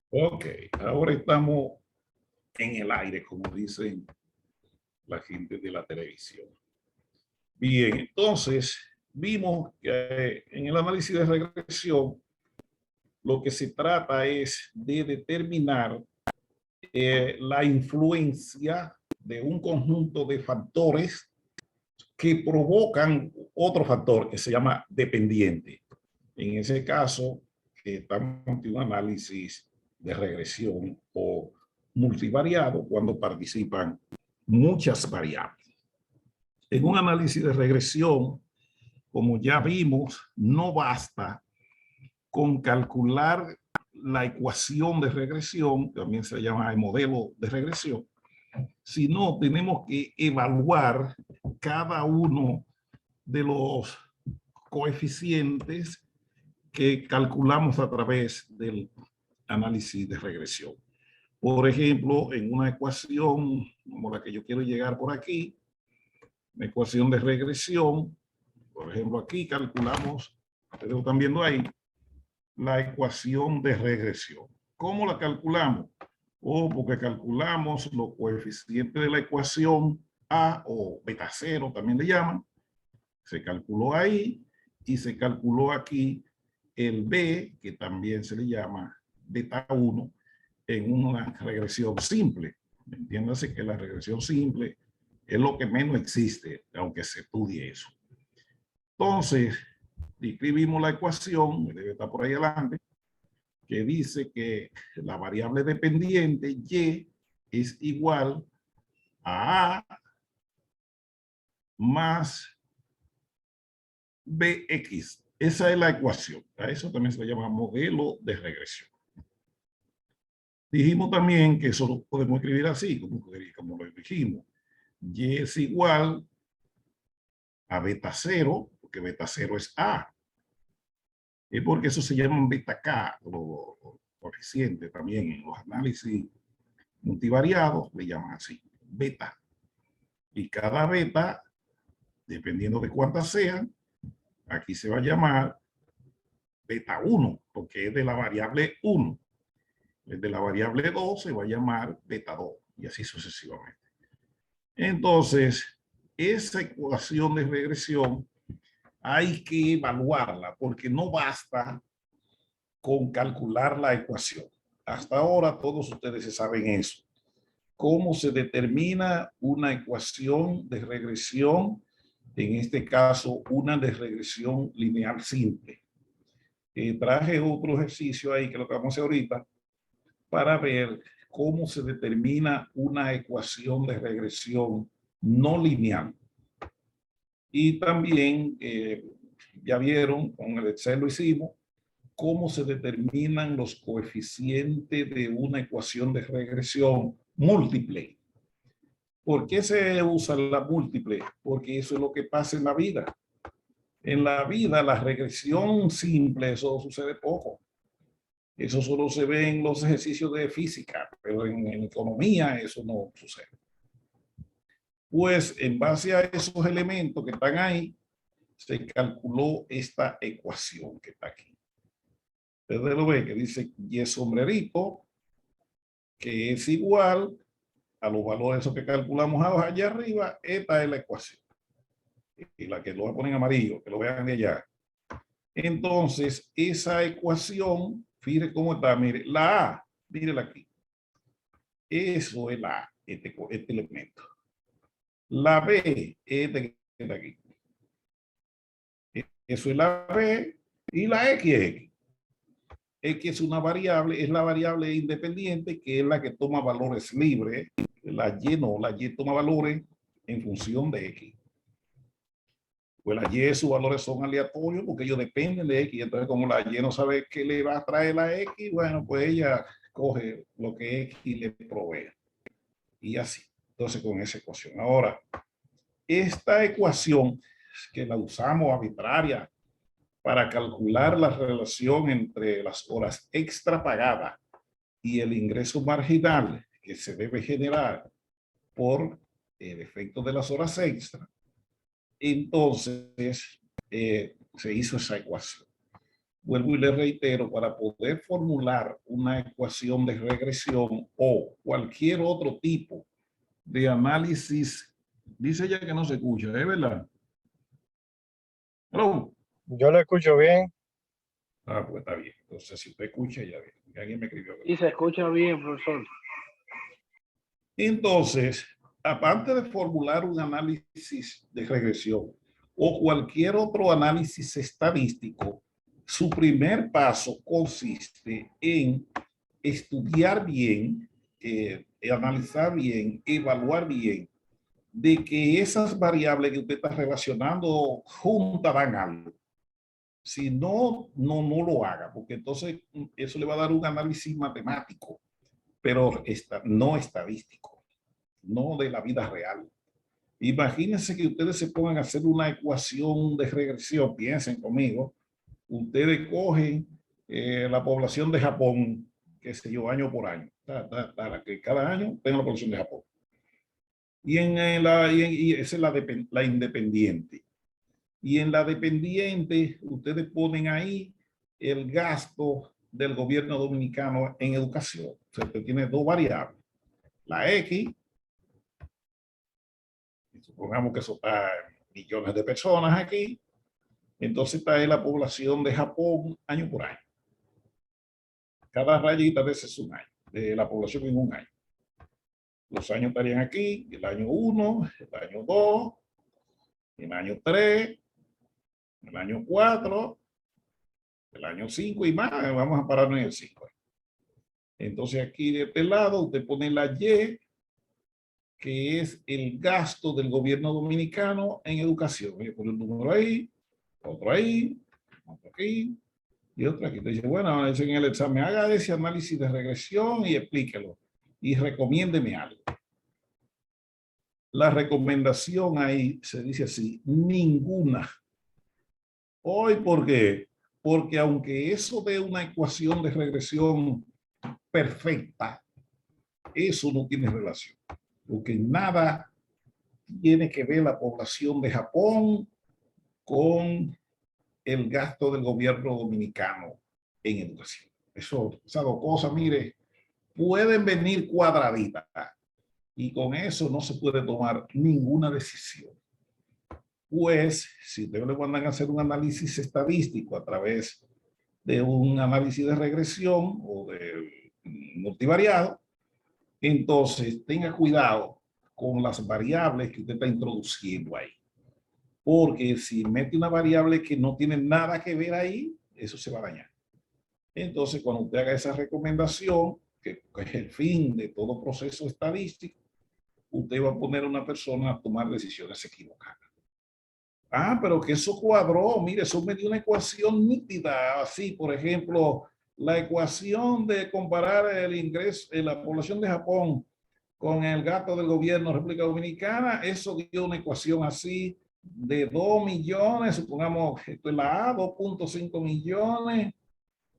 Ok, ahora estamos en el aire, como dicen la gente de la televisión. Bien, entonces vimos que en el análisis de regresión lo que se trata es de determinar la influencia de un conjunto de factores que provocan otro factor que se llama dependiente. En ese caso, estamos en un análisis de regresión o multivariado cuando participan muchas variables. En un análisis de regresión, como ya vimos, no basta con calcular la ecuación de regresión, también se llama el modelo de regresión, sino tenemos que evaluar cada uno de los coeficientes que calculamos a través del análisis de regresión. Por ejemplo, en una ecuación como la que yo quiero llegar por aquí, una ecuación de regresión, por ejemplo, aquí calculamos, ustedes están viendo ahí, la ecuación de regresión. ¿Cómo la calculamos? Porque calculamos los coeficientes de la ecuación A o beta cero, también le llaman. Se calculó ahí y se calculó aquí el B, que también se le llama beta 1, en una regresión simple. Entiéndase que la regresión simple es lo que menos existe, aunque se estudie eso. Entonces, escribimos la ecuación, debe estar por ahí adelante, que dice que la variable dependiente Y es igual a A más Bx. Esa es la ecuación. A eso también se le llama modelo de regresión. Dijimos también que eso lo podemos escribir así, como lo dijimos. Y es igual a beta 0, porque beta 0 es A. Es porque eso se llama beta K, los coeficientes también en los análisis multivariados, le llaman así, beta. Y cada beta, dependiendo de cuántas sean, aquí se va a llamar beta 1, porque es de la variable 1. El de la variable 2 se va a llamar beta 2, y así sucesivamente. Entonces, esa ecuación de regresión hay que evaluarla, porque no basta con calcular la ecuación. Hasta ahora todos ustedes saben eso. ¿Cómo se determina una ecuación de regresión? En este caso, una de regresión lineal simple. Traje otro ejercicio ahí que lo que vamos a hacer ahorita para ver cómo se determina una ecuación de regresión no lineal. Y también, ya vieron, con el Excel lo hicimos, cómo se determinan los coeficientes de una ecuación de regresión múltiple. ¿Por qué se usa la múltiple? Porque eso es lo que pasa en la vida. En la vida, la regresión simple, eso sucede poco. Eso solo se ve en los ejercicios de física, pero en economía eso no sucede. Pues en base a esos elementos que están ahí, se calculó esta ecuación que está aquí. Ustedes lo ven que dice Y sombrerito, que es igual a los valores esos que calculamos allá arriba. Esta es la ecuación. Y la que lo voy a poner en amarillo, que lo vean de allá. Entonces, esa ecuación, fíjense cómo está, mire, la A, mírela aquí. Eso es la A, este elemento. La B, este que está aquí. Eso es la B y la X es X. X es una variable, es la variable independiente que es la que toma valores libres. La Y no, la Y toma valores en función de X. Pues la Y, sus valores son aleatorios porque ellos dependen de X. Entonces, como la Y no sabe qué le va a traer la X, bueno, pues ella coge lo que X le provee. Y así. Entonces, con esa ecuación. Ahora, esta ecuación que la usamos arbitraria para calcular la relación entre las horas extra pagadas y el ingreso marginal que se debe generar por el efecto de las horas extra, entonces se hizo esa ecuación. vuelvo y le reitero, para poder formular una ecuación de regresión o cualquier otro tipo de análisis, dice ella que no se escucha, ¿es verdad? Hello. Yo lo escucho bien. Ah, pues está bien. Entonces, si usted escucha, ya ve. Alguien me escribió. Y se escucha bien, profesor. Entonces, aparte de formular un análisis de regresión o cualquier otro análisis estadístico, su primer paso consiste en estudiar bien, analizar bien, evaluar bien, de que esas variables que usted está relacionando juntas dan algo. Si no, no lo haga, porque entonces eso le va a dar un análisis matemático, pero no estadístico, no de la vida real. Imagínense que ustedes se pongan a hacer una ecuación de regresión, piensen conmigo, ustedes cogen la población de Japón, qué sé yo, año por año, que cada año tenga la población de Japón. Y esa es la independiente. Y en la dependiente, ustedes ponen ahí el gasto del gobierno dominicano en educación. O sea, usted tiene dos variables. La X, supongamos que eso está en millones de personas aquí, entonces está ahí la población de Japón año por año. Cada rayita de ese es un año, de la población en un año. Los años estarían aquí, el año 1, el año 2, el año 3, el año 4, el año 5 y más, vamos a pararnos en el 5. Entonces aquí de este lado usted pone la Y, que es el gasto del gobierno dominicano en educación. Voy a poner un número ahí, otro aquí y otro aquí. Entonces, bueno, en el examen haga ese análisis de regresión y explíquelo y recomiéndeme algo. La recomendación ahí se dice así, ninguna. Hoy, ¿por qué? Porque aunque eso dé una ecuación de regresión perfecta, eso no tiene relación. Porque nada tiene que ver la población de Japón con el gasto del gobierno dominicano en educación. Esas dos cosas, mire, pueden venir cuadraditas y con eso no se puede tomar ninguna decisión. Pues, si ustedes le mandan a hacer un análisis estadístico a través de un análisis de regresión o de multivariado, entonces tenga cuidado con las variables que usted está introduciendo ahí. Porque si mete una variable que no tiene nada que ver ahí, eso se va a dañar. Entonces, cuando usted haga esa recomendación, que es el fin de todo proceso estadístico, usted va a poner a una persona a tomar decisiones equivocadas. Ah, pero que eso cuadró, mire, eso me dio una ecuación nítida, así, por ejemplo, la ecuación de comparar el ingreso en la población de Japón con el gasto del gobierno de República Dominicana, eso dio una ecuación así de 2 millones, supongamos, esto es la A, 2.5 millones,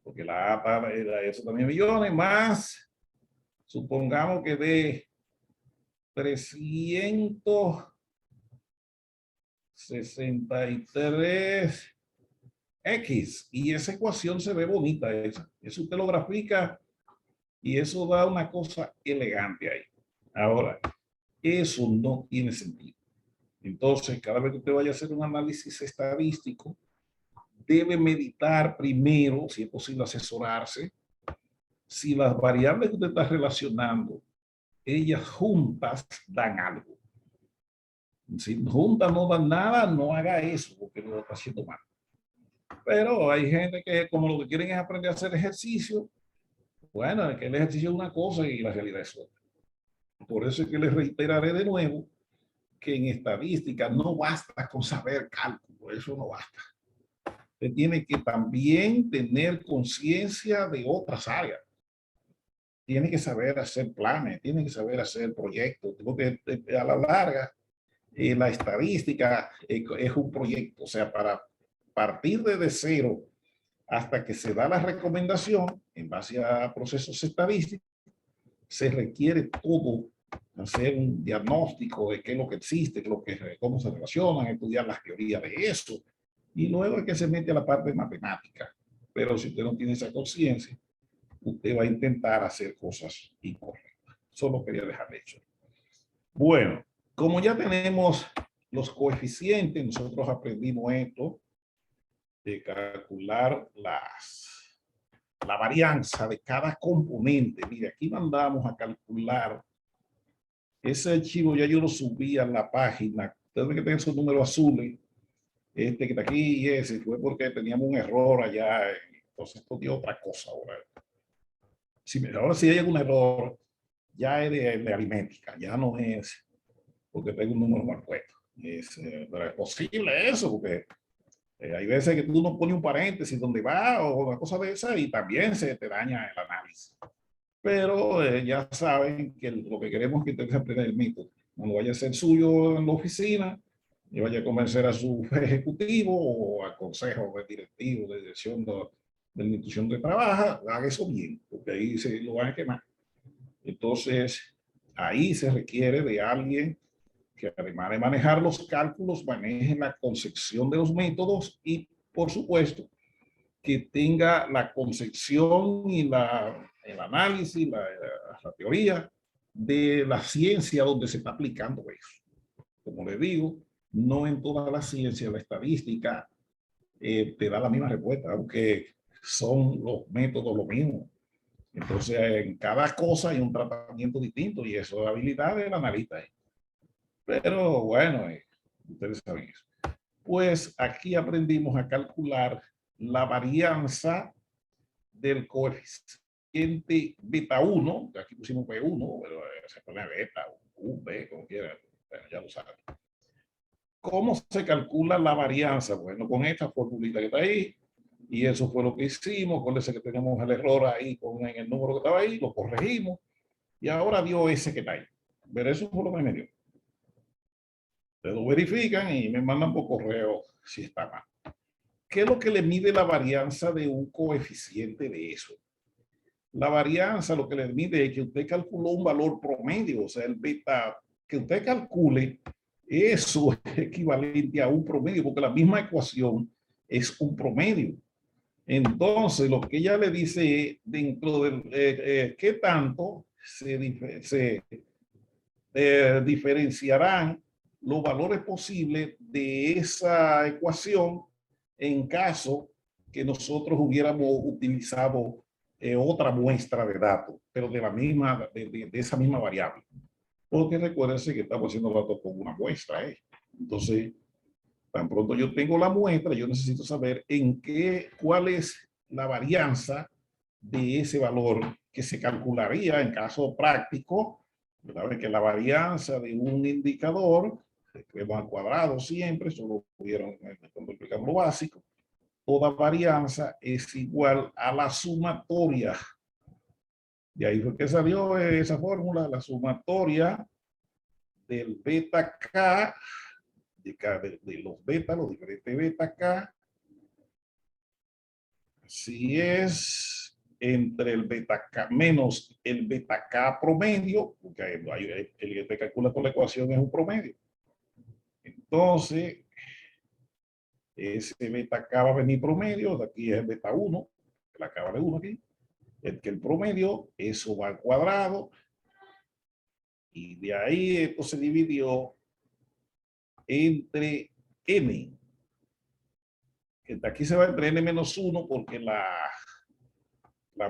porque la A era eso también millones, más, supongamos que de 363X, y esa ecuación se ve bonita, eso usted lo grafica y eso da una cosa elegante ahí. Ahora, eso no tiene sentido. Entonces, cada vez que usted vaya a hacer un análisis estadístico, debe meditar primero, si es posible asesorarse, si las variables que usted está relacionando, ellas juntas dan algo. Si juntas no dan nada, no haga eso, porque lo está haciendo mal. Pero hay gente que como lo que quieren es aprender a hacer ejercicio, bueno, es que el ejercicio es una cosa y la realidad es otra. Por eso es que les reiteraré de nuevo que en estadística no basta con saber cálculo, eso no basta. Usted tiene que también tener conciencia de otras áreas. Tiene que saber hacer planes, tiene que saber hacer proyectos, porque a la larga la estadística es un proyecto, o sea, para partir desde cero hasta que se da la recomendación en base a procesos estadísticos, se requiere todo hacer un diagnóstico de qué es lo que existe, cómo se relacionan, estudiar las teorías de eso, y luego es que se mete a la parte matemática. Pero si usted no tiene esa conciencia, usted va a intentar hacer cosas incorrectas. Solo quería dejar hecho. Bueno, como ya tenemos los coeficientes, nosotros aprendimos esto de calcular la varianza de cada componente. Mire, aquí mandamos a calcular ese archivo, ya yo lo subí a la página. Ustedes que tienen esos números azules, este que está aquí y ese, fue porque teníamos un error allá. Entonces esto dio otra cosa ahora. Ahora si hay algún error, ya es de aritmética, ya no es porque tengo un número mal puesto. Pero es posible eso, porque hay veces que tú no pones un paréntesis donde va o una cosa de esa y también se te daña el análisis. Pero ya saben que lo que queremos es que ustedes aprendan el método. Cuando vaya a ser suyo en la oficina y vaya a convencer a su ejecutivo o al consejo de directivo de dirección de la institución de trabajo, haga eso bien, porque ahí se lo van a quemar. Entonces, ahí se requiere de alguien que además de manejar los cálculos, maneje la concepción de los métodos y, por supuesto, que tenga la concepción y el análisis, la teoría de la ciencia donde se está aplicando eso. Como le digo, no en toda la ciencia, la estadística te da la misma respuesta, aunque son los métodos lo mismo. Entonces, en cada cosa hay un tratamiento distinto y eso es habilidad del analista. Pero bueno, ustedes saben eso. Pues aquí aprendimos a calcular la varianza del coeficiente beta 1, aquí pusimos B1, pero se pone beta, U, B, como quiera, bueno, ya lo saben. ¿Cómo se calcula la varianza? Bueno, con esta formulita que está ahí, y eso fue lo que hicimos, con ese que tenemos el error ahí, en el número que estaba ahí, lo corregimos, y ahora dio ese que está ahí. Pero eso fue lo que me dio. Ustedes lo verifican y me mandan por correo si está mal. ¿Qué es lo que le mide la varianza de un coeficiente de eso? La varianza lo que le mide es que usted calculó un valor promedio, o sea, el beta que usted calcule, eso es equivalente a un promedio, porque la misma ecuación es un promedio. Entonces, lo que ella le dice es dentro del qué tanto se diferenciarán los valores posibles de esa ecuación en caso que nosotros hubiéramos utilizado otra muestra de datos, pero de la misma, de esa misma variable. Porque recuérdense que estamos haciendo datos con una muestra. Entonces, tan pronto yo tengo la muestra, yo necesito saber cuál es la varianza de ese valor que se calcularía en caso práctico. ¿Verdad? Que la varianza de un indicador, que va al cuadrado siempre, solo vieron cuando explicamos lo básico, toda varianza es igual a la sumatoria. De ahí fue que salió esa fórmula, la sumatoria del beta K, de los beta, los diferentes beta K, si es entre el beta K menos el beta K promedio, porque el que te calcula con la ecuación es un promedio. Entonces, ese beta K va a venir promedio, de aquí es el beta 1, la K vale 1 aquí, el promedio, eso va al cuadrado, y de ahí esto se dividió entre n, que de aquí se va entre n menos 1 porque la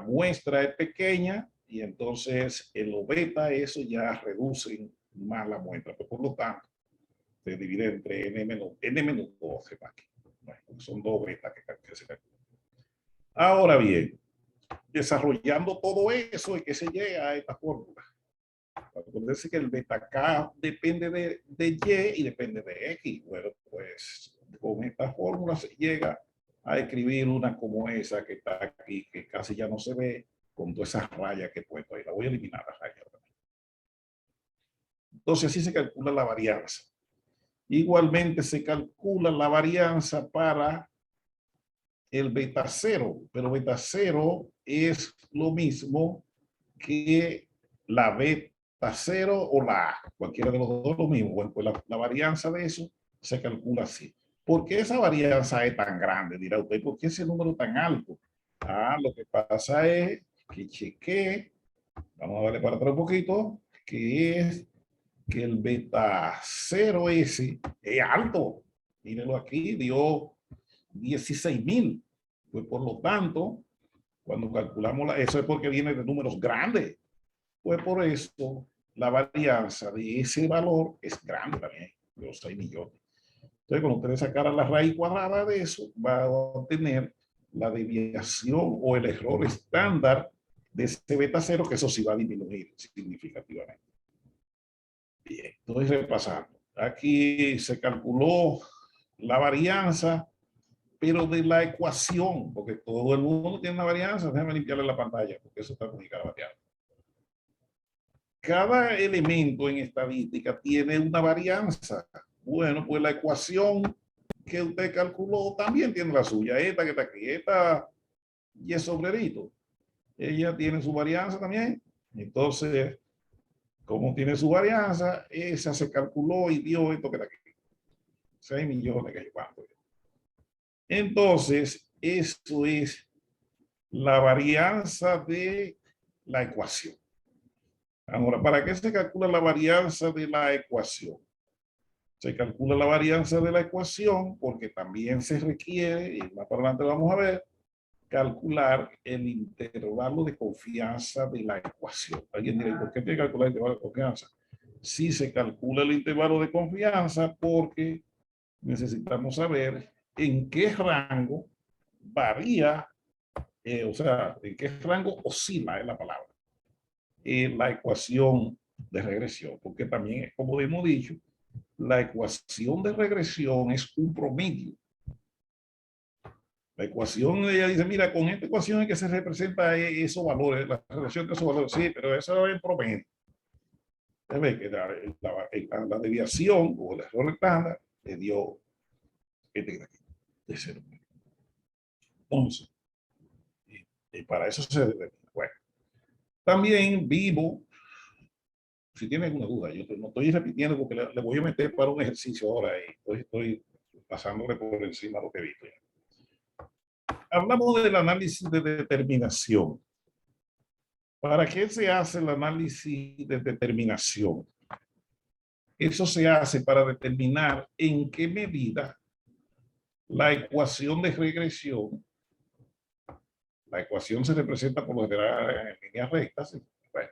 muestra es pequeña y entonces en lo beta eso ya reducen más la muestra, pero por lo tanto se divide entre n menos 12 aquí. Bueno, son dos betas que se calculan. Ahora bien, desarrollando todo eso y que se llega a esta fórmula. Acuérdense que el beta K depende de Y y depende de X. Bueno, pues con esta fórmula se llega a escribir una como esa que está aquí, que casi ya no se ve, con todas esas rayas que he puesto ahí. La voy a eliminar las rayas. Entonces así se calcula la varianza. Igualmente se calcula la varianza para el beta 0, pero beta 0 es lo mismo que la beta 0 o la A, cualquiera de los dos lo mismo. Bueno, pues la varianza de eso se calcula así. ¿Por qué esa varianza es tan grande? Dirá usted, ¿por qué ese número tan alto? Lo que pasa es que chequé, vamos a darle para atrás un poquito, que es que el beta 0S es alto. Mírenlo aquí, dio 16,000. Pues por lo tanto, cuando calculamos, eso es porque viene de números grandes. Pues por eso la varianza de ese valor es grande también, de los 6 millones. Entonces, cuando ustedes sacaran la raíz cuadrada de eso, va a obtener la desviación o el error estándar de ese beta cero, que eso sí va a disminuir significativamente. Bien, entonces repasando. Aquí se calculó la varianza, pero de la ecuación, porque todo el mundo tiene una varianza. Déjame limpiarle la pantalla, porque eso está muy variable. Cada elemento en estadística tiene una varianza. Bueno, pues la ecuación que usted calculó también tiene la suya. Esta que está aquí, esta y es sombrerito. Ella tiene su varianza también. Entonces, como tiene su varianza, esa se calculó y dio esto que está aquí. 6 millones que cuánto. Entonces, eso es la varianza de la ecuación. Ahora, ¿para qué se calcula la varianza de la ecuación? Se calcula la varianza de la ecuación porque también se requiere, y más para adelante vamos a ver, calcular el intervalo de confianza de la ecuación. Alguien dirá, ¿por qué tiene que calcular el intervalo de confianza? Sí, se calcula el intervalo de confianza porque necesitamos saber en qué rango varía, o sea, en qué rango oscila, es la palabra, la ecuación de regresión, porque también, como hemos dicho, la ecuación de regresión es un promedio. La ecuación, ella dice, mira, con esta ecuación es que se representa esos valores, la relación de esos valores, sí, pero eso es el promedio. Ve que la desviación o el error estándar le dio este aquí, de 0. Entonces, para eso se determina. Bueno, también vivo, si tiene alguna duda, yo no estoy repitiendo porque le voy a meter para un ejercicio ahora y estoy pasándole por encima lo que he visto ya. Hablamos del análisis de determinación. ¿Para qué se hace el análisis de determinación? Eso se hace para determinar en qué medida la ecuación de regresión, la ecuación se representa por lo general en líneas rectas. Bueno,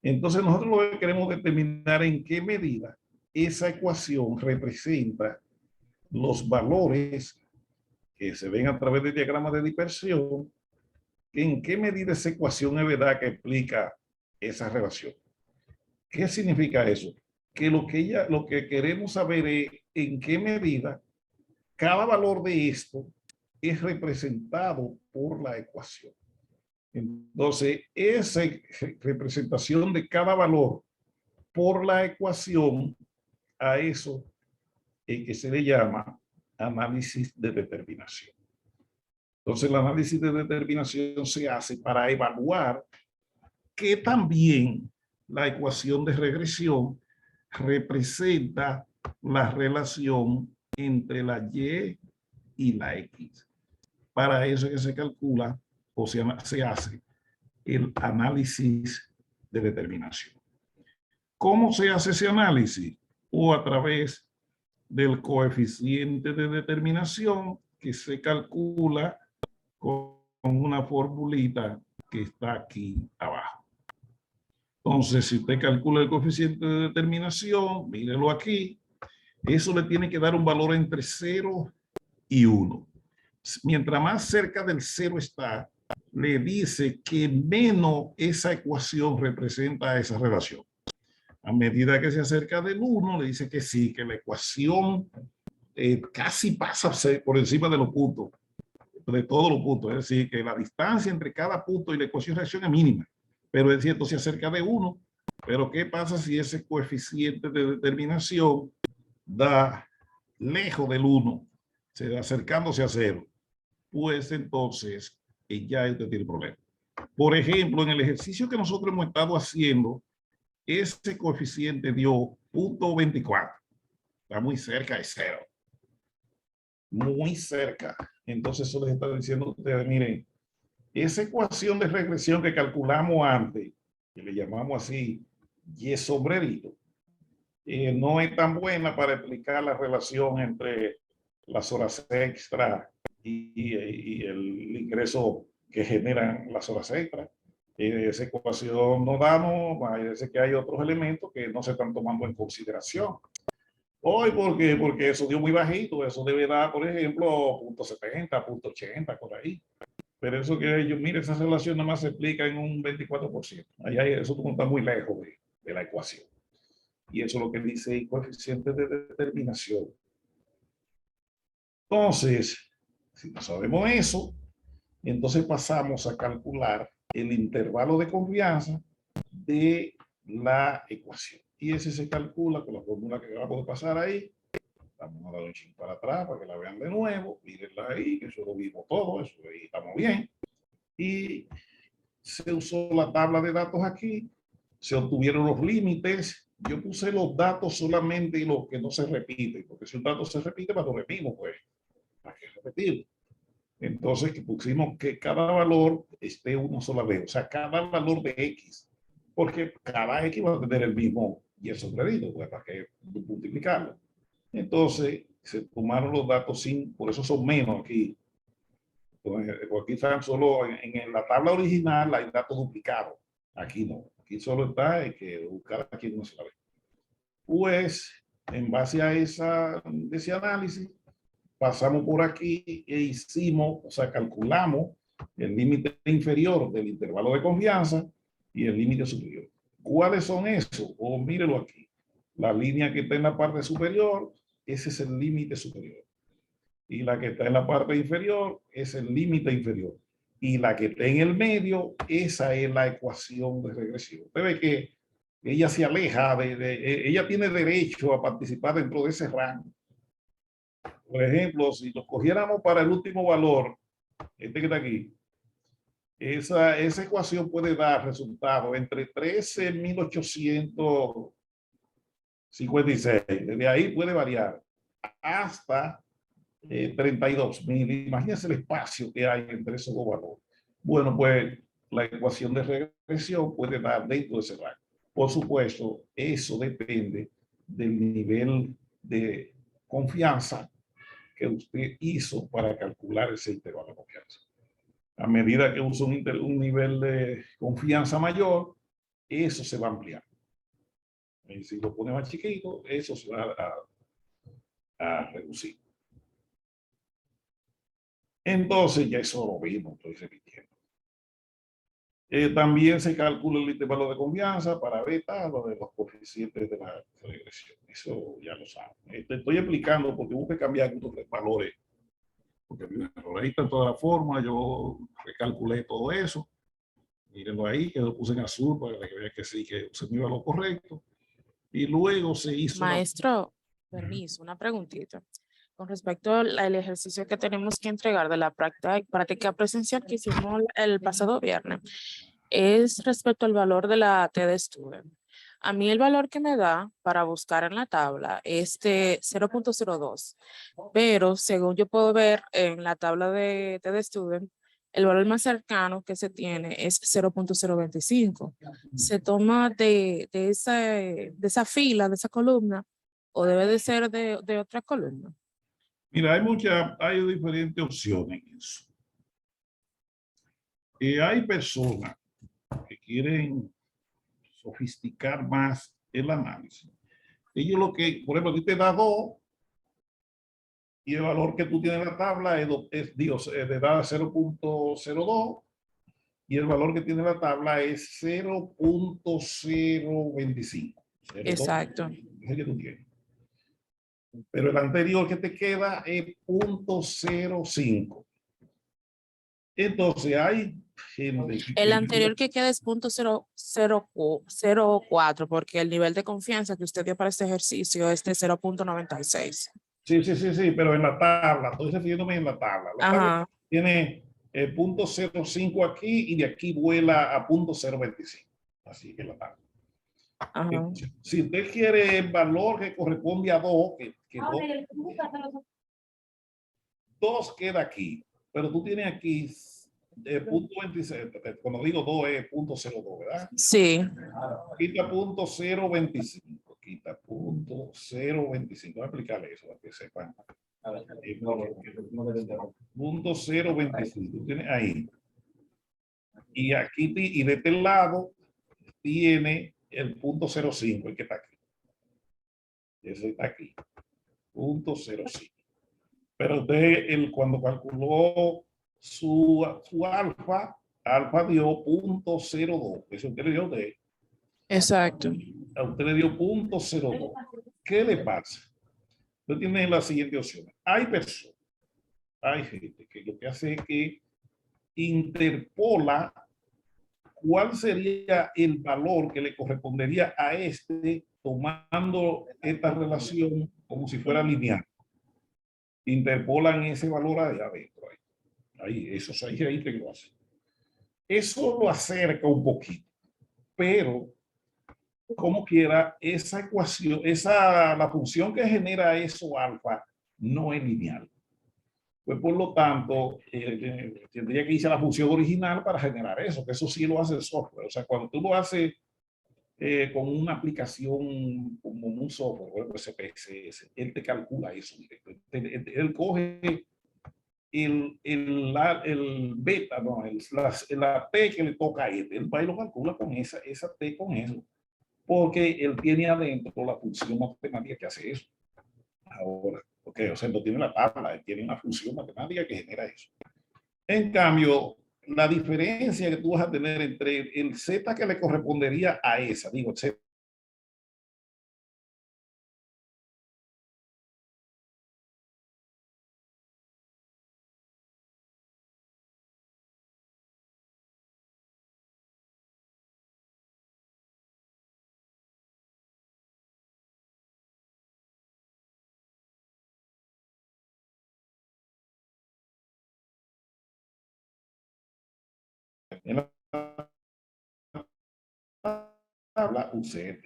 entonces nosotros lo que queremos determinar en qué medida esa ecuación representa los valores que se ven a través del diagrama de dispersión, en qué medida esa ecuación es verdad que explica esa relación. ¿Qué significa eso? Que lo que queremos saber es en qué medida cada valor de esto es representado por la ecuación. Entonces, esa representación de cada valor por la ecuación, a eso que se le llama análisis de determinación. Entonces, el análisis de determinación se hace para evaluar que también la ecuación de regresión representa la relación entre la Y y la X. Para eso es que se calcula o se hace el análisis de determinación. ¿Cómo se hace ese análisis? O a través del coeficiente de determinación que se calcula con una formulita que está aquí abajo. Entonces, si usted calcula el coeficiente de determinación, mírelo aquí, eso le tiene que dar un valor entre 0 y 1. Mientras más cerca del 0 está, le dice que menos esa ecuación representa esa relación. A medida que se acerca del 1, le dice que sí, que la ecuación casi pasa por encima de los puntos, de todos los puntos. Es decir, que la distancia entre cada punto y la ecuación de reacción es mínima. Pero es cierto, se acerca de 1. Pero ¿qué pasa si ese coeficiente de determinación da lejos del 1, acercándose a 0? Pues entonces ya usted tiene problema. Por ejemplo, en el ejercicio que nosotros hemos estado haciendo, ese coeficiente dio 0.24. Está muy cerca de 0. Muy cerca. Entonces eso les está diciendo a ustedes, miren, Esa ecuación de regresión que calculamos antes, que le llamamos así, y sombrerito, no es tan buena para explicar la relación entre las horas extra y el ingreso que generan las horas extra. Esa ecuación no da, no, parece que hay otros elementos que no se están tomando en consideración. Hoy, porque eso dio muy bajito, eso debe dar, por ejemplo, 0.70, 0.80, por ahí. Pero eso que ellos, mire, esa relación nada más se explica en un 24%. Allá eso está muy lejos de la ecuación. Y eso es lo que dice el coeficiente de determinación. Entonces, si no sabemos eso, entonces pasamos a calcular el intervalo de confianza de la ecuación. Y ese se calcula con la fórmula que acabo de pasar ahí. Vamos a dar un ching para atrás para que la vean de nuevo. Mírenla ahí, que eso lo vimos todo, eso ahí estamos bien. Y se usó la tabla de datos aquí, se obtuvieron los límites. Yo puse los datos solamente y los que no se repiten, porque si un dato se repite, pues lo repetimos, pues, ¿para qué repetirlo? Entonces, que pusimos que cada valor esté una sola vez, o sea, cada valor de X, porque cada X va a tener el mismo y el sobrevivido, pues, para que multiplicarlo. Entonces, se tomaron los datos sin, por eso son menos aquí. Entonces, aquí están solo en la tabla original hay datos duplicados. Aquí no. Aquí solo está el que buscar aquí no se la ve. Pues, en base a ese análisis, pasamos por aquí e hicimos, o sea, calculamos el límite inferior del intervalo de confianza y el límite superior. ¿Cuáles son esos? O mírelo aquí. La línea que está en la parte superior, ese es el límite superior. Y la que está en la parte inferior es el límite inferior. Y la que está en el medio, esa es la ecuación de regresión. Usted ve que ella se aleja, ella tiene derecho a participar dentro de ese rango. Por ejemplo, si lo cogiéramos para el último valor, este que está aquí, esa ecuación puede dar resultado entre 13.856, desde ahí puede variar hasta 32.000. Imagínense el espacio que hay entre esos dos valores. Bueno, pues la ecuación de regresión puede dar dentro de ese rango. Por supuesto, eso depende del nivel de confianza que usted hizo para calcular ese intervalo de confianza. A medida que usa un nivel de confianza mayor, eso se va a ampliar. Y si lo pone más chiquito, eso se va a reducir. Entonces, ya eso lo vimos, estoy repitiendo. También se calcula el intervalo de confianza para beta, lo de los coeficientes de la regresión. Eso ya lo saben. Te estoy explicando porque hubo que cambiar algunos valores. Porque ahí está toda la fórmula, yo recalculé todo eso. Mírenlo ahí, que lo puse en azul para que vean que sí, que se me iba lo correcto. Y luego se hizo... Maestro, permiso, una preguntita. Con respecto al ejercicio que tenemos que entregar de la práctica presencial que hicimos el pasado viernes, es respecto al valor de la TD Student. A mí el valor que me da para buscar en la tabla es de 0.02, pero según yo puedo ver en la tabla de TD Student, el valor más cercano que se tiene es 0.025. ¿Se toma de esa fila, de esa columna, o debe de ser de otra columna? Mira, hay diferentes opciones en eso. Hay personas que quieren sofisticar más el análisis. Ellos lo que, por ejemplo, a ti te da 2 y el valor que tú tienes en la tabla te da 0.02 y el valor que tiene la tabla es 0.025. Exacto. Es el que tú tienes. Pero el anterior que te queda es 0.05. Entonces hay gente el anterior que queda es 0.004, porque el nivel de confianza que usted dio para este ejercicio es de 0.96. Sí, pero en la tabla, estoy refiriéndome en la tabla. La tabla tiene 0.05 aquí y de aquí vuela a 0.025. Así que la tabla. Si usted quiere el valor que corresponde a 2, que 2 queda aquí, pero tú tienes aquí punto 26, cuando digo 2 es punto 02, ¿verdad? Sí, Quita punto 025, quita punto 025. Voy a explicarle eso para que sepan. Punto 025, tiene ahí. Y aquí, y de este lado, tiene el punto 05, el que está aquí. Ese está aquí. Punto 05. Pero usted, cuando calculó su alfa dio punto 02. Eso usted le dio de. exacto. A usted le dio punto 02. ¿Qué le pasa? Usted tiene la siguiente opción. Hay personas, hay gente que lo que hace es que interpola cuál sería el valor que le correspondería a este tomando esta relación como si fuera lineal. Interpolan ese valor ahí adentro. Ahí, eso es ahí que lo hace. Eso lo acerca un poquito, pero como quiera, esa ecuación, la función que genera eso alfa no es lineal. Pues por lo tanto, tendría que irse a la función original para generar eso, que eso sí lo hace el software. O sea, cuando tú lo haces con una aplicación como un software, pues CPSS, él te calcula eso directo. Él coge el beta, no, la T que le toca a él va y lo calcula con esa T con eso, porque él tiene adentro la función matemática que hace eso. Ahora, okay, o sea, no tiene la tabla, él tiene una función matemática que genera eso. En cambio, la diferencia que tú vas a tener entre el Z que le correspondería a esa, digo, Z en la tabla, un Z.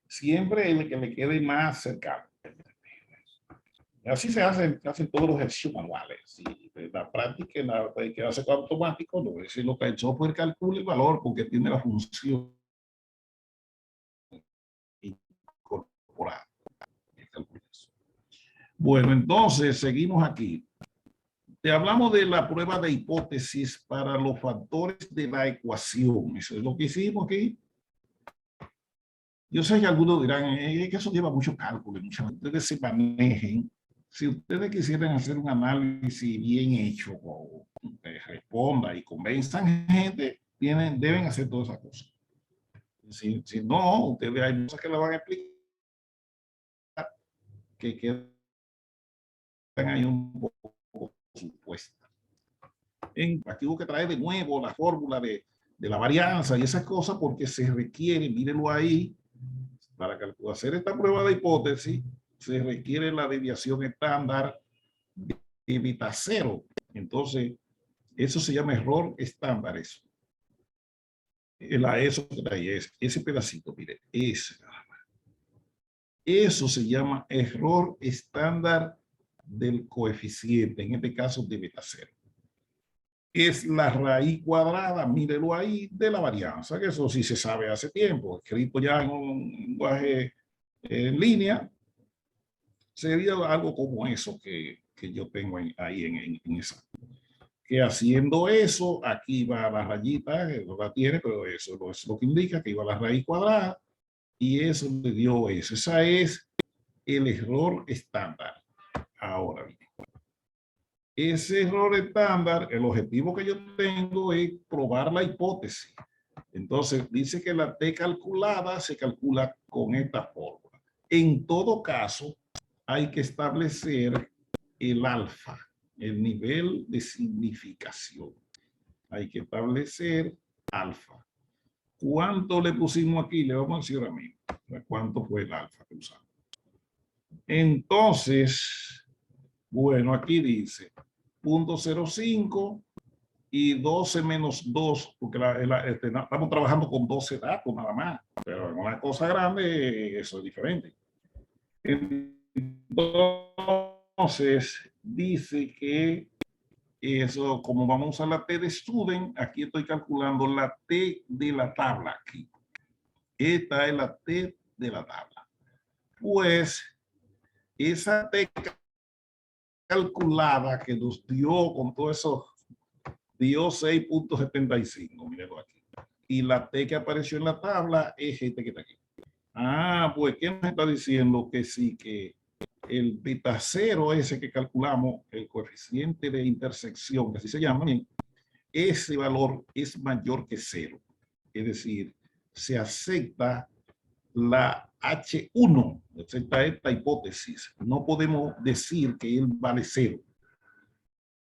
Siempre el que le quede más cercano. Así se hacen todos los ejercicios manuales. Y la práctica, la que hace automático, no es lo que el software calcula el valor porque tiene la función incorporada. Bueno, entonces seguimos aquí. Te hablamos de la prueba de hipótesis para los factores de la ecuación. Eso es lo que hicimos aquí. Yo sé que algunos dirán que eso lleva mucho cálculo, muchas ustedes se manejen. Si ustedes quisieran hacer un análisis bien hecho, o responda y convenzan gente, deben hacer todas esas cosas. Si no, ustedes hay cosas que le van a explicar que quedan ahí un poco supuestas. Aquí hubo que traer de nuevo la fórmula de la varianza y esas cosas porque se requiere, mírenlo ahí, para hacer esta prueba de hipótesis, se requiere la desviación estándar de beta cero. Entonces, eso se llama error estándar. Eso que está ahí, ese pedacito, mire, eso se llama error estándar del coeficiente, en este caso de beta cero. Es la raíz cuadrada, mírelo ahí, de la varianza, que eso sí se sabe hace tiempo, escrito ya en un lenguaje en línea, sería algo como eso que yo tengo ahí en esa. Que haciendo eso, aquí va la rayita, que no la tiene, pero eso es lo que indica que iba la raíz cuadrada, y eso le dio eso. Esa es el error estándar. Ahora bien, ese error estándar, el objetivo que yo tengo es probar la hipótesis. Entonces, dice que la T calculada se calcula con esta fórmula. En todo caso, hay que establecer el alfa, el nivel de significación. Hay que establecer alfa. ¿Cuánto le pusimos aquí? Le vamos a decir ahora mismo. ¿Cuánto fue el alfa que usamos? Entonces, bueno, aquí dice 0.05 y 12 menos 2, porque estamos trabajando con 12 datos nada más, pero en una cosa grande eso es diferente. Entonces, dice que eso, como vamos a usar la T de student, aquí estoy calculando la T de la tabla aquí. Esta es la T de la tabla. Pues esa T calculada que nos dio con todo eso, dio 6.75, mírenlo aquí. Y la T que apareció en la tabla es este que está aquí. Ah, pues, ¿qué nos está diciendo? Que sí, que el beta cero ese que calculamos, el coeficiente de intersección, que así se llama, ese valor es mayor que cero. Es decir, se acepta la H1, acepta esta hipótesis. No podemos decir que él vale cero.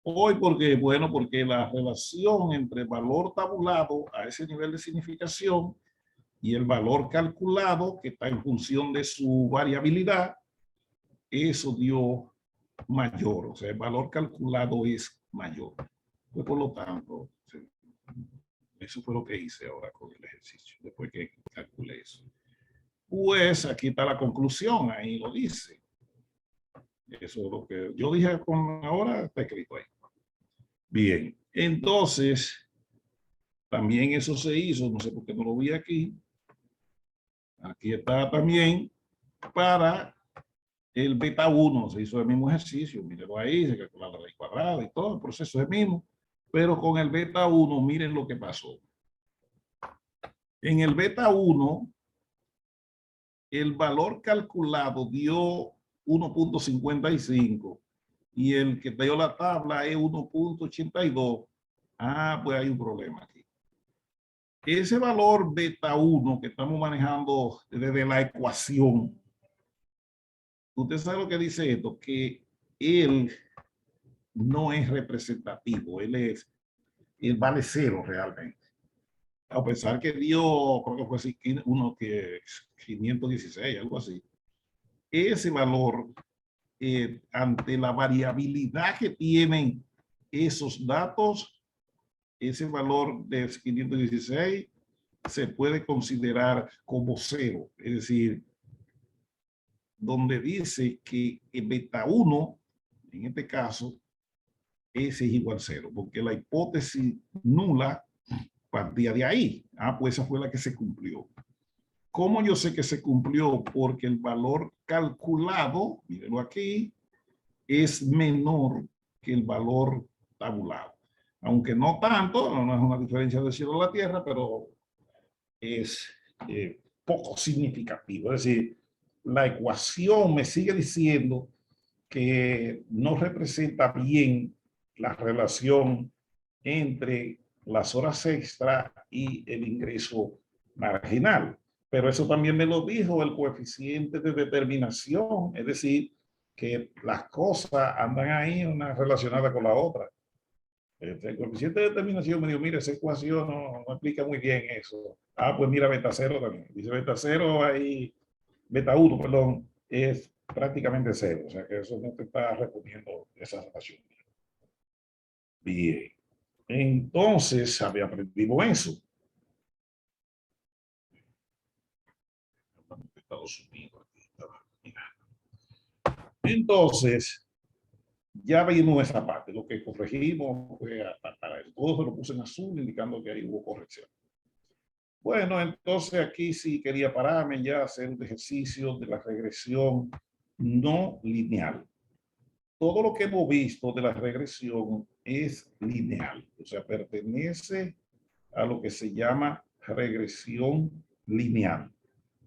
Hoy, ¿por qué? Bueno, porque la relación entre el valor tabulado a ese nivel de significación y el valor calculado, que está en función de su variabilidad, eso dio mayor. O sea, el valor calculado es mayor. Pues, por lo tanto, eso fue lo que hice ahora con el ejercicio, después que calculé eso. Pues aquí está la conclusión, ahí lo dice. Eso es lo que yo dije con ahora, está escrito ahí. Bien, entonces, también eso se hizo, no sé por qué no lo vi aquí. Aquí está también para el beta 1, se hizo el mismo ejercicio, mírenlo ahí, se calcula la raíz cuadrada y todo, el proceso es el mismo, pero con el beta 1, miren lo que pasó. En el beta 1, el valor calculado dio 1.55 y el que te dio la tabla es 1.82. Ah, pues hay un problema aquí. Ese valor beta 1 que estamos manejando desde la ecuación, usted sabe lo que dice esto, que él no es representativo, él vale cero realmente. A pesar que dio, creo que fue uno que 516, algo así. Ese valor, ante la variabilidad que tienen esos datos, ese valor de 516 se puede considerar como cero. Es decir, donde dice que el beta 1, en este caso, ese es igual a cero, porque la hipótesis nula partía de ahí. Ah, pues esa fue la que se cumplió. ¿Cómo yo sé que se cumplió? Porque el valor calculado, mírenlo aquí, es menor que el valor tabulado. Aunque no tanto, no es una diferencia del cielo a la tierra, pero es poco significativo. Es decir, la ecuación me sigue diciendo que no representa bien la relación entre las horas extra y el ingreso marginal. Pero eso también me lo dijo el coeficiente de determinación, es decir, que las cosas andan ahí una relacionada con la otra. El coeficiente de determinación me dijo, mira, esa ecuación no explica muy bien eso. Ah, pues mira, beta cero también. Dice beta cero ahí, beta 1, perdón, es prácticamente cero. O sea que eso no te está respondiendo esa relación. Bien. Entonces, había aprendido eso. Estados Unidos. Entonces, ya vimos esa parte. Lo que corregimos fue para eso. Todo se lo puse en azul, indicando que ahí hubo corrección. Bueno, entonces aquí sí quería pararme ya a hacer un ejercicio de la regresión no lineal. Todo lo que hemos visto de la regresión es lineal, o sea, pertenece a lo que se llama regresión lineal.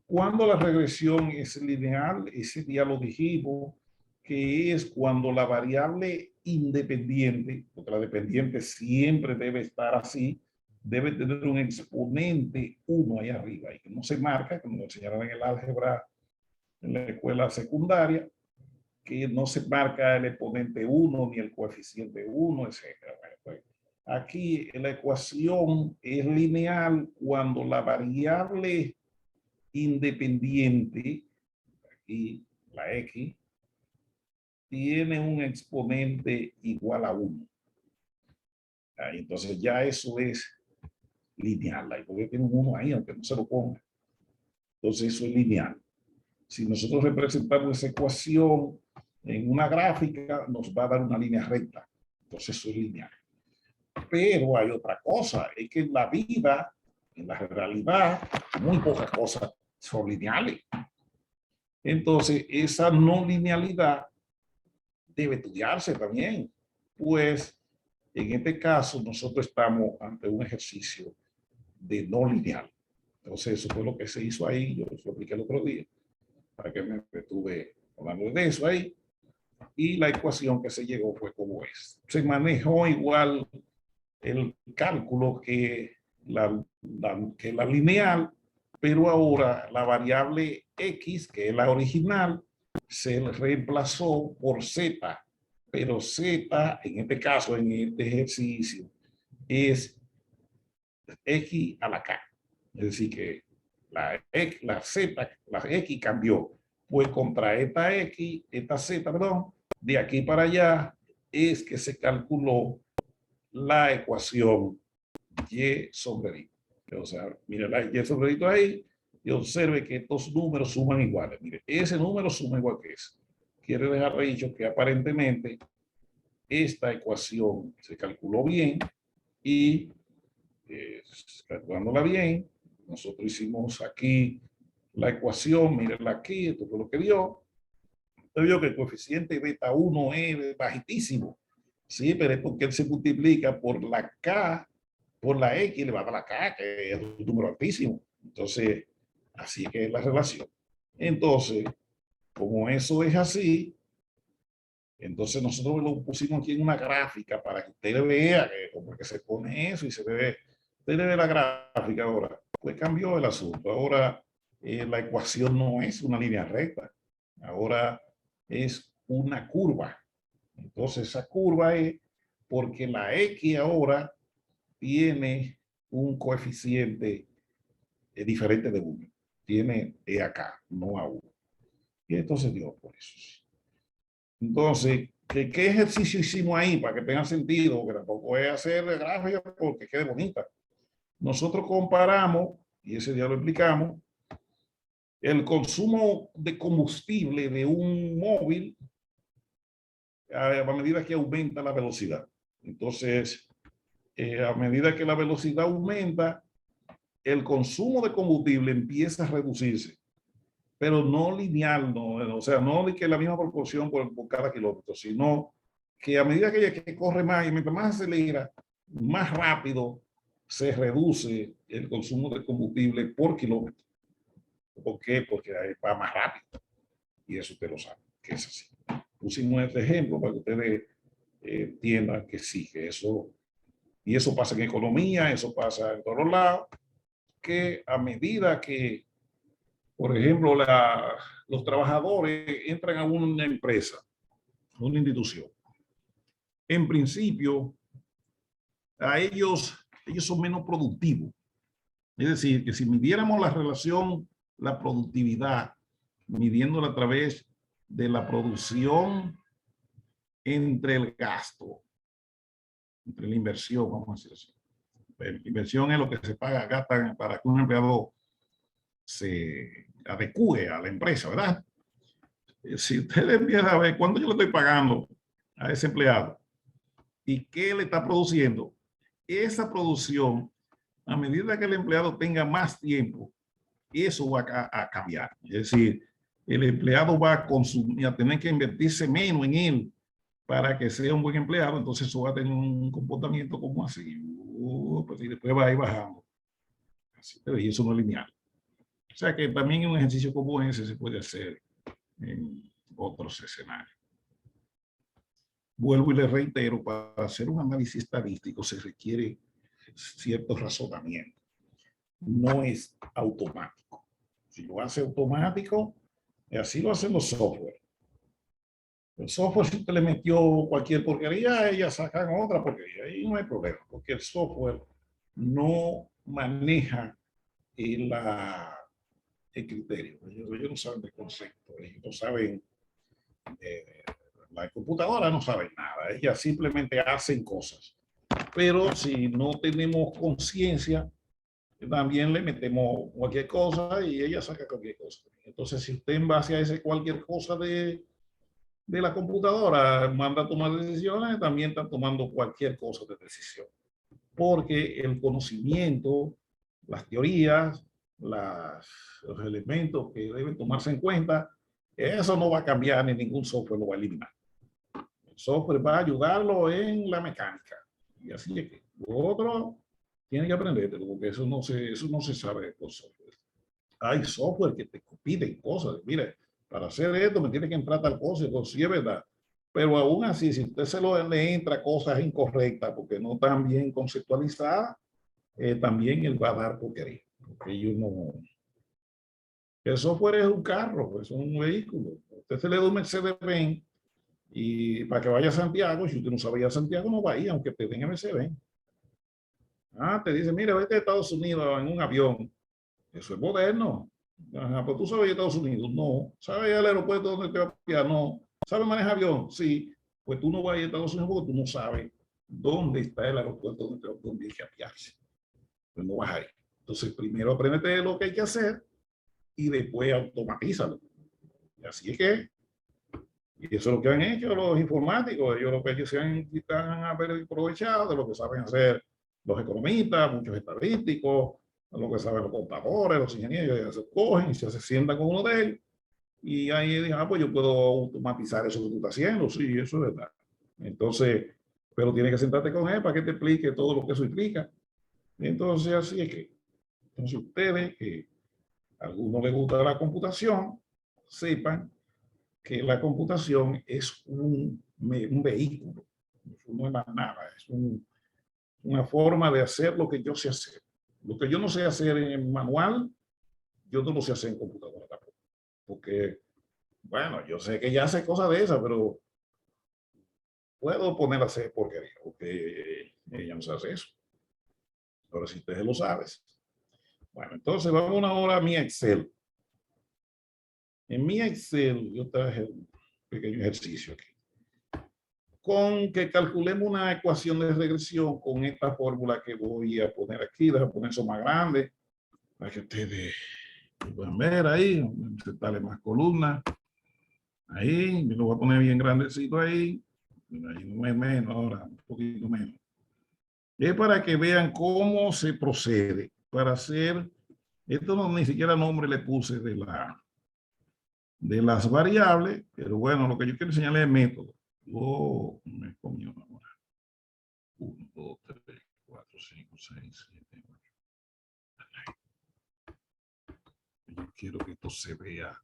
Cuando la regresión es lineal, ese día lo dijimos, que es cuando la variable independiente, porque la dependiente siempre debe estar así, debe tener un exponente 1 ahí arriba, y que no se marca, como lo enseñaron en el álgebra en la escuela secundaria, que no se marca el exponente 1 ni el coeficiente 1, etc. Bueno, pues, aquí la ecuación es lineal cuando la variable independiente, aquí la X, tiene un exponente igual a 1. Entonces ya eso es lineal. Ahí porque tiene un 1 ahí, aunque no se lo ponga. Entonces eso es lineal. Si nosotros representamos esa ecuación en una gráfica, nos va a dar una línea recta. Entonces eso es lineal. Pero hay otra cosa, es que en la vida, en la realidad, muy pocas cosas son lineales. Entonces, esa no linealidad debe estudiarse también. Pues, en este caso, nosotros estamos ante un ejercicio de no lineal. Entonces, eso fue lo que se hizo ahí. Yo lo expliqué el otro día, para que me estuve hablando de eso ahí. Y la ecuación que se llegó fue como es. Se manejó igual el cálculo que la lineal, pero ahora la variable X, que es la original, se reemplazó por Z, pero Z, en este caso, en este ejercicio, es X a la K. Es decir, que la Z, la X cambió. Pues contra esta Z, perdón, de aquí para allá, es que se calculó la ecuación Y sobre I. O sea, mire la Y sobre I ahí y observe que estos números suman iguales. Mire, ese número suma igual que ese. Quiere dejar dicho que aparentemente esta ecuación se calculó bien y calculándola bien, nosotros hicimos aquí la ecuación, mírenla aquí, esto fue lo que dio. Usted vio que el coeficiente beta 1 es bajitísimo. Sí, pero es porque él se multiplica por la K, por la X, le va a dar la K, que es un número altísimo. Entonces, así que es la relación. Entonces, como eso es así, entonces nosotros lo pusimos aquí en una gráfica para que usted vea que como que se pone eso y se ve, usted ve la gráfica ahora, pues cambió el asunto. Ahora la ecuación no es una línea recta, ahora es una curva. Entonces esa curva es porque la X ahora tiene un coeficiente diferente de 1. Tiene E acá, no a 1. Y entonces dio por eso. Entonces, ¿qué ejercicio hicimos ahí para que tenga sentido? Que tampoco es hacer gráfica porque quede bonita. Nosotros comparamos, y ese día lo explicamos, el consumo de combustible de un móvil a medida que aumenta la velocidad. Entonces, a medida que la velocidad aumenta, el consumo de combustible empieza a reducirse, pero no lineal, no, o sea, no de que la misma proporción por cada kilómetro, sino que a medida que corre más y mientras más acelera, más rápido se reduce el consumo de combustible por kilómetro. ¿Por qué? Porque va más rápido. Y eso usted lo sabe, que es así. Pusimos este ejemplo para que ustedes entiendan que sí, que eso, y eso pasa en economía, eso pasa en todos lados, que a medida que, por ejemplo, los trabajadores entran a una empresa, una institución, en principio, a ellos son menos productivos. Es decir, que si midiéramos la relación, la productividad, midiéndola a través de la producción entre el gasto, entre la inversión, vamos a decir así. La inversión es lo que se paga, gastan para que un empleado se adecue a la empresa, ¿verdad? Si usted empieza a ver cuánto yo le estoy pagando a ese empleado y qué le está produciendo, esa producción, a medida que el empleado tenga más tiempo, eso va a cambiar. Es decir, el empleado va a consumir, a tener que invertirse menos en él para que sea un buen empleado, entonces eso va a tener un comportamiento como así, pues, y después va a ir bajando. Así, y eso no es lineal. O sea que también un ejercicio como ese se puede hacer en otros escenarios. Vuelvo y le reitero, para hacer un análisis estadístico se requiere cierto razonamiento. No es automático. Si lo hace automático, así lo hacen los software. El software, si usted le metió cualquier porquería, ellas sacan otra porquería. Ahí no hay problema, porque el software no maneja el criterio. Ellos no saben de concepto, ellos no saben, la computadora no sabe nada, ellas simplemente hacen cosas. Pero si no tenemos conciencia, también le metemos cualquier cosa y ella saca cualquier cosa. Entonces, si usted en base a ese cualquier cosa de de la computadora, manda a tomar decisiones, también está tomando cualquier cosa de decisión. Porque el conocimiento, las teorías, los elementos que deben tomarse en cuenta, eso no va a cambiar ni ningún software lo va a eliminar. El software va a ayudarlo en la mecánica. Y así es que lo otro tiene que aprender, porque eso no se sabe con software. Hay software que te piden cosas. Mire, para hacer esto me tiene que entrar tal cosa, entonces sí es verdad. Pero aún así, si usted le entra cosas incorrectas porque no están bien conceptualizadas, también él va a dar porquería. Porque yo no... El software es un carro, es un vehículo. Usted se le da un Mercedes-Benz y para que vaya a Santiago, si usted no sabe ir a Santiago, no va a ir, aunque te den Mercedes-Benz. Ah, te dice, mira, vete a Estados Unidos en un avión. Eso es moderno. Ajá, pues tú sabes ir a Estados Unidos. No. ¿Sabes ir al aeropuerto donde te va a pillar? No. ¿Sabes manejar avión? Sí. Pues tú no vas a ir a Estados Unidos porque tú no sabes dónde está el aeropuerto donde hay que apiarse. Pues no vas a ir. Entonces, primero apréndete lo que hay que hacer y después automatízalo. Y así es que, y eso es lo que han hecho los informáticos. Ellos lo que se han aprovechado de lo que saben hacer los economistas, muchos estadísticos, lo que saben los contadores, los ingenieros, se cogen y se sientan con uno de ellos. Y ahí dicen, ah, pues yo puedo automatizar eso que tú estás haciendo. Sí, eso es verdad. Entonces, pero tienes que sentarte con él para que te explique todo lo que eso implica. Entonces, así es que, entonces ustedes que a algunos les gusta la computación, sepan que la computación es un vehículo. Eso no es más nada, es una forma de hacer lo que yo sé hacer. Lo que yo no sé hacer en manual, yo no lo sé hacer en computadora tampoco. Porque, bueno, yo sé que ya sé cosas de esas, pero puedo poner a hacer porquería, porque ella no se hace eso. Ahora, si ustedes lo sabes. Bueno, entonces vamos ahora a mi Excel. En mi Excel, yo traje un pequeño ejercicio aquí. Con que calculemos una ecuación de regresión con esta fórmula que voy a poner aquí. Voy a poner eso más grande para que ustedes puedan ver ahí. Insertarle más columnas. Ahí, me lo voy a poner bien grandecito ahí. Ahí no es menos ahora, un poquito menos. Es para que vean cómo se procede para hacer, esto no ni siquiera nombre le puse de las variables, pero bueno, lo que yo quiero enseñarles es el método. Oh, me comió ahora. 1, 2, 3, 4, 5, 6, 7, 8. Yo quiero que esto se vea.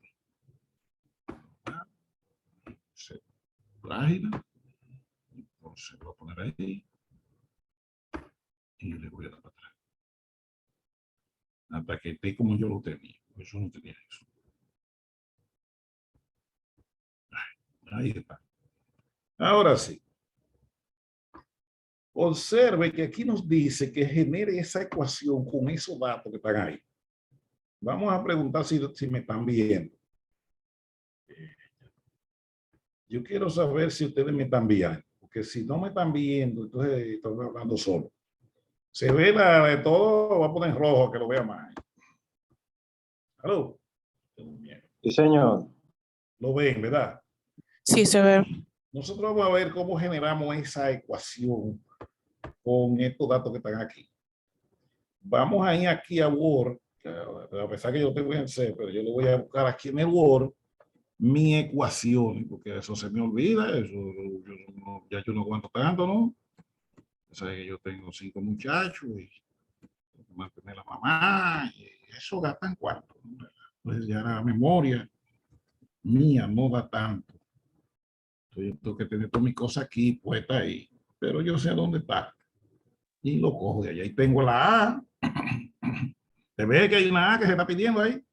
Página. Entonces voy a poner ahí. Y le voy a dar para atrás. Hasta que esté como yo lo tenía. Eso no tenía eso. Ahí está. Ahora sí. Observe que aquí nos dice que genere esa ecuación con esos datos que están ahí. Vamos a preguntar si me están viendo. Yo quiero saber si ustedes me están viendo, porque si no me están viendo, entonces estoy hablando solo. Se ve la de todo, va a poner rojo que lo vea más. ¿Aló? Sí, señor. Lo ven, ¿verdad? Sí, se ve. Nosotros vamos a ver cómo generamos esa ecuación con estos datos que están aquí. Vamos a ir aquí a Word, a pesar que yo tengo en C, pero yo lo voy a buscar aquí en el Word, mi ecuación, porque eso se me olvida, eso ya yo no aguanto tanto, ¿no? O sea, que yo tengo 5 muchachos y mantener a la mamá, y eso gastan cuarto. Pues ya la memoria mía no da tanto. Entonces yo tengo que tener todas mis cosas aquí puestas ahí, pero yo sé dónde está. Y lo cojo de allá. Y tengo la A. ¿Te ve que hay una A que se está pidiendo ahí?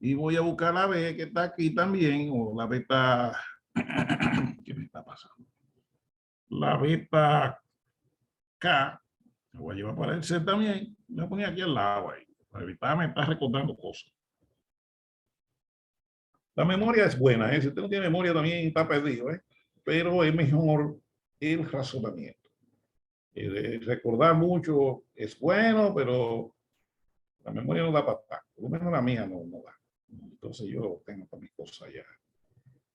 Y voy a buscar la B que está aquí también, o la beta. ¿Qué me está pasando? La beta K. La voy a llevar para el C también. Me voy a poner aquí al lado ahí, para evitarme estar recordando cosas. La memoria es buena, ¿eh? Si usted no tiene memoria también está perdido, ¿eh? Pero es mejor el razonamiento. Recordar mucho es bueno, pero la memoria no da para tanto. Por lo menos la mía no da. Entonces yo tengo para mis cosas ya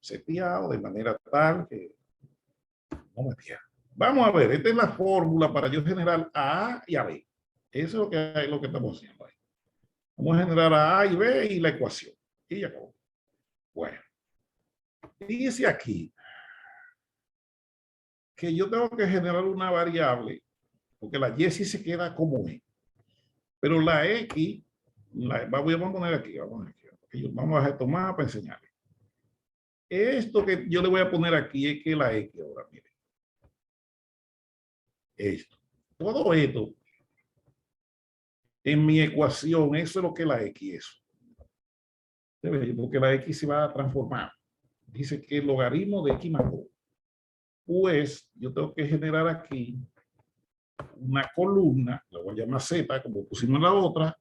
seteado de manera tal que no me pierda. Vamos a ver, esta es la fórmula para yo generar a A y a B. Eso es lo que estamos haciendo ahí. Vamos a generar a A y B y la ecuación. Y ya acabó. Bueno, dice aquí que yo tengo que generar una variable, porque la Y sí se queda como E. Pero la X, vamos a poner aquí, vamos a retomar para enseñarle. Esto que yo le voy a poner aquí es que la X ahora, miren. Esto. Todo esto en mi ecuación, eso es lo que la X es. Porque la X se va a transformar. Dice que el logaritmo de X más 2. Pues yo tengo que generar aquí una columna, la voy a llamar Z, como pusimos en la otra,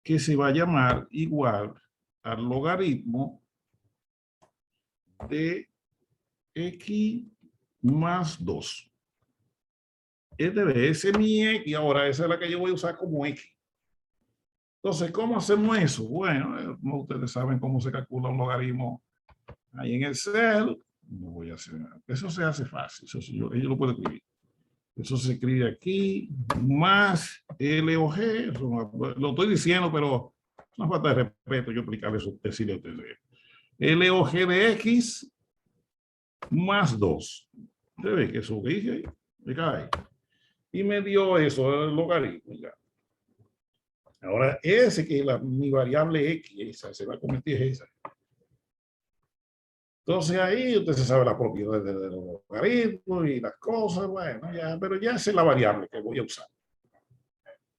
que se va a llamar igual al logaritmo de X más 2. Ese es mi X, ahora esa es la que yo voy a usar como X. Entonces, ¿cómo hacemos eso? Bueno, ustedes saben cómo se calcula un logaritmo ahí en Excel. No voy a hacer nada. Eso se hace fácil, eso yo lo puedo escribir. Eso se escribe aquí, más L o G, lo estoy diciendo, pero es una falta de respeto yo explicarle eso, decirle a ustedes. L o G de X más 2. ¿Usted ve que eso dije ahí? Me cae. Y me dio eso, el logaritmo. Ya. Ahora, ese que es mi variable X, esa se va a convertir en esa. Entonces ahí usted se sabe la propiedad de los logaritmos y las cosas, bueno, ya, pero ya esa es la variable que voy a usar.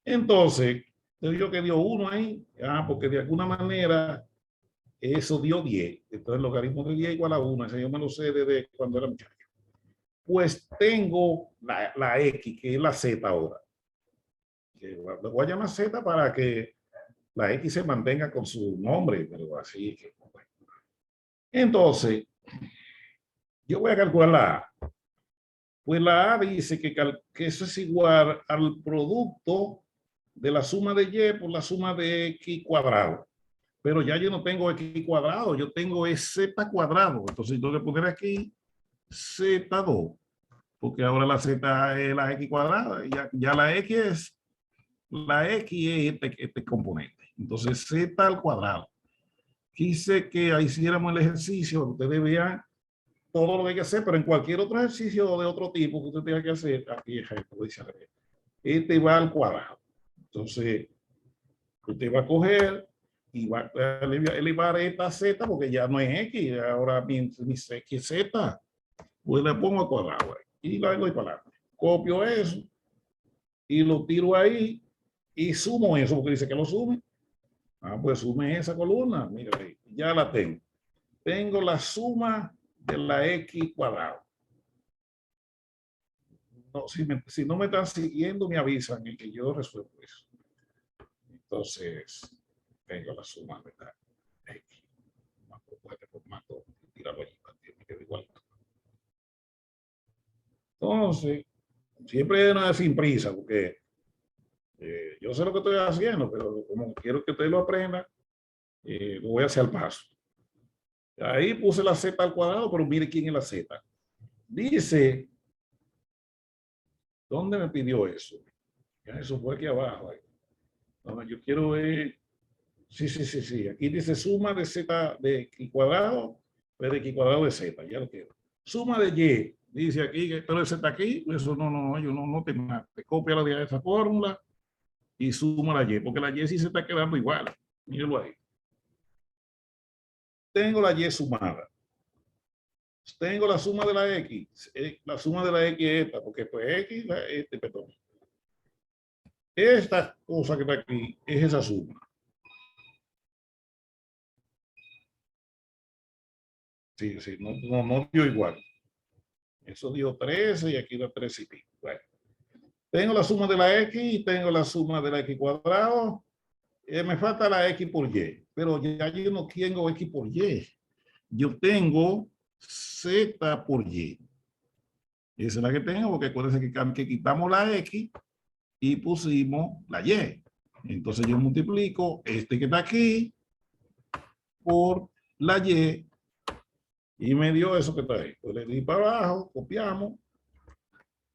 Entonces, yo que dio 1 ahí, porque de alguna manera eso dio 10. Entonces el logaritmo de 10 igual a 1, ese yo me lo sé desde cuando era muchacho. Pues tengo la X, que es la Z ahora. Lo voy a llamar Z para que la X se mantenga con su nombre, pero así que... Bueno. Entonces, yo voy a calcular la A. Pues la A dice que eso es igual al producto de la suma de Y por la suma de X cuadrado. Pero ya yo no tengo X cuadrado, yo tengo Z cuadrado. Entonces yo tengo que poner aquí Z2, porque ahora la Z es la X cuadrada, ya la X es este componente. Entonces Z al cuadrado. Quise que hiciéramos el ejercicio, ustedes vean todo lo que hay que hacer, pero en cualquier otro ejercicio de otro tipo que usted tenga que hacer, aquí ejemplo, dice, este va al cuadrado. Entonces, usted va a coger y va a elevar esta Z, porque ya no es X, ahora mi X es Z, pues le pongo al cuadrado y la doy para adelante. Copio eso y lo tiro ahí y sumo eso, porque dice que lo sume. Pues sume esa columna, mira ahí, ya la tengo. Tengo la suma de la X cuadrado. No, si no me están siguiendo, me avisan y que yo resuelvo eso. Entonces, tengo la suma de la X. Tirarlo allí, me quedo igualito. Entonces, siempre no es sin prisa, porque yo sé lo que estoy haciendo, pero como quiero que ustedes lo aprendan, lo voy a hacer al paso. Ahí puse la Z al cuadrado, pero mire quién es la Z. Dice, ¿dónde me pidió eso? Ya eso fue aquí abajo. Ahí. No, yo quiero ver. Sí. Aquí dice suma de Z de X cuadrado, de X cuadrado de Z. Ya lo quiero. Suma de Y. Dice aquí, pero el Z aquí, eso yo no te mato. Copia la de esa fórmula y suma la Y, porque la Y sí se está quedando igual. Mírenlo ahí. Tengo la Y sumada. Tengo la suma de la X. La suma de la X es esta, porque pues X, perdón. Esta cosa que está aquí es esa suma. Sí, no dio igual. Eso dio 13 y aquí da 13 y pico. Bueno. Tengo la suma de la X y tengo la suma de la X cuadrado. Me falta la X por Y, pero ya yo no tengo X por Y. Yo tengo Z por Y. Esa es la que tengo, porque acuérdense que quitamos la X y pusimos la Y. Entonces yo multiplico este que está aquí por la Y Y me dio eso que está ahí. Pues le di para abajo, copiamos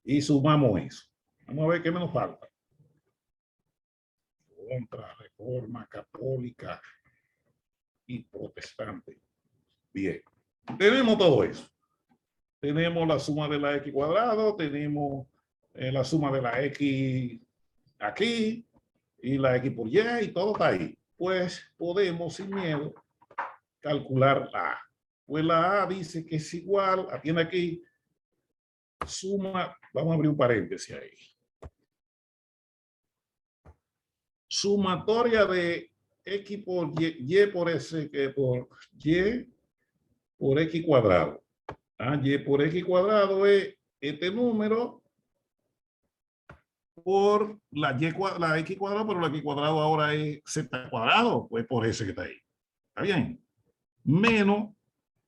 y sumamos eso. Vamos a ver qué nos falta. Contra Reforma Católica y Protestante. Bien. Tenemos todo eso. Tenemos la suma de la X cuadrado, tenemos la suma de la X aquí y la X por Y y todo está ahí. Pues podemos sin miedo calcular la A. Pues la A dice que es igual, atiende aquí, suma, vamos a abrir un paréntesis ahí. Sumatoria de X por Y por S, que por Y por X cuadrado. Y por X cuadrado es este número por la X cuadrado, pero la X cuadrado ahora es Z cuadrado, pues por ese que está ahí. ¿Está bien? Menos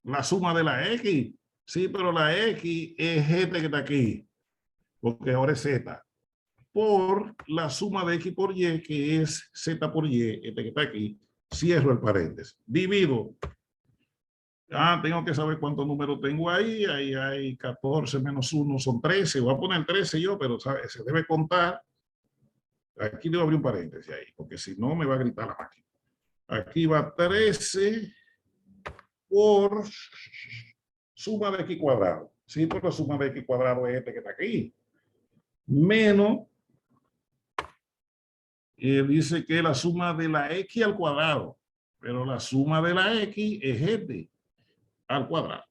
la suma de la X. Sí, pero la X es este que está aquí, porque ahora es Z. Por la suma de X por Y, que es Z por Y, este que está aquí. Cierro el paréntesis. Divido. Tengo que saber cuántos números tengo ahí. Ahí hay 14 menos 1 son 13. Voy a poner 13 yo, pero ¿sabe? Se debe contar. Aquí debo abrir un paréntesis ahí, porque si no me va a gritar la máquina. Aquí va 13 por suma de X cuadrado. Sí, por la suma de X cuadrado es este que está aquí. Menos, dice que la suma de la X al cuadrado. Pero la suma de la X es este al cuadrado.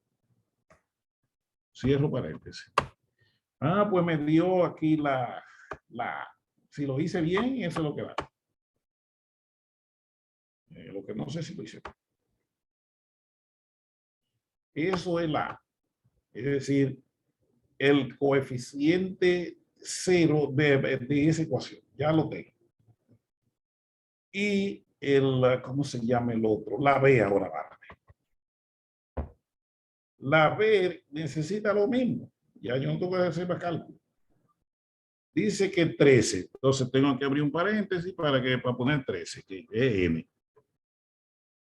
Cierro paréntesis. Pues me dio aquí la si lo hice bien, eso es lo que da. Lo que no sé si lo hice bien. Eso es la, es decir, el coeficiente cero de esa ecuación. Ya lo tengo. Y el, ¿cómo se llama el otro? La B ahora va. La B necesita lo mismo. Ya yo no tengo que hacer más cálculo. Dice que 13. Entonces tengo que abrir un paréntesis para poner 13, que es N.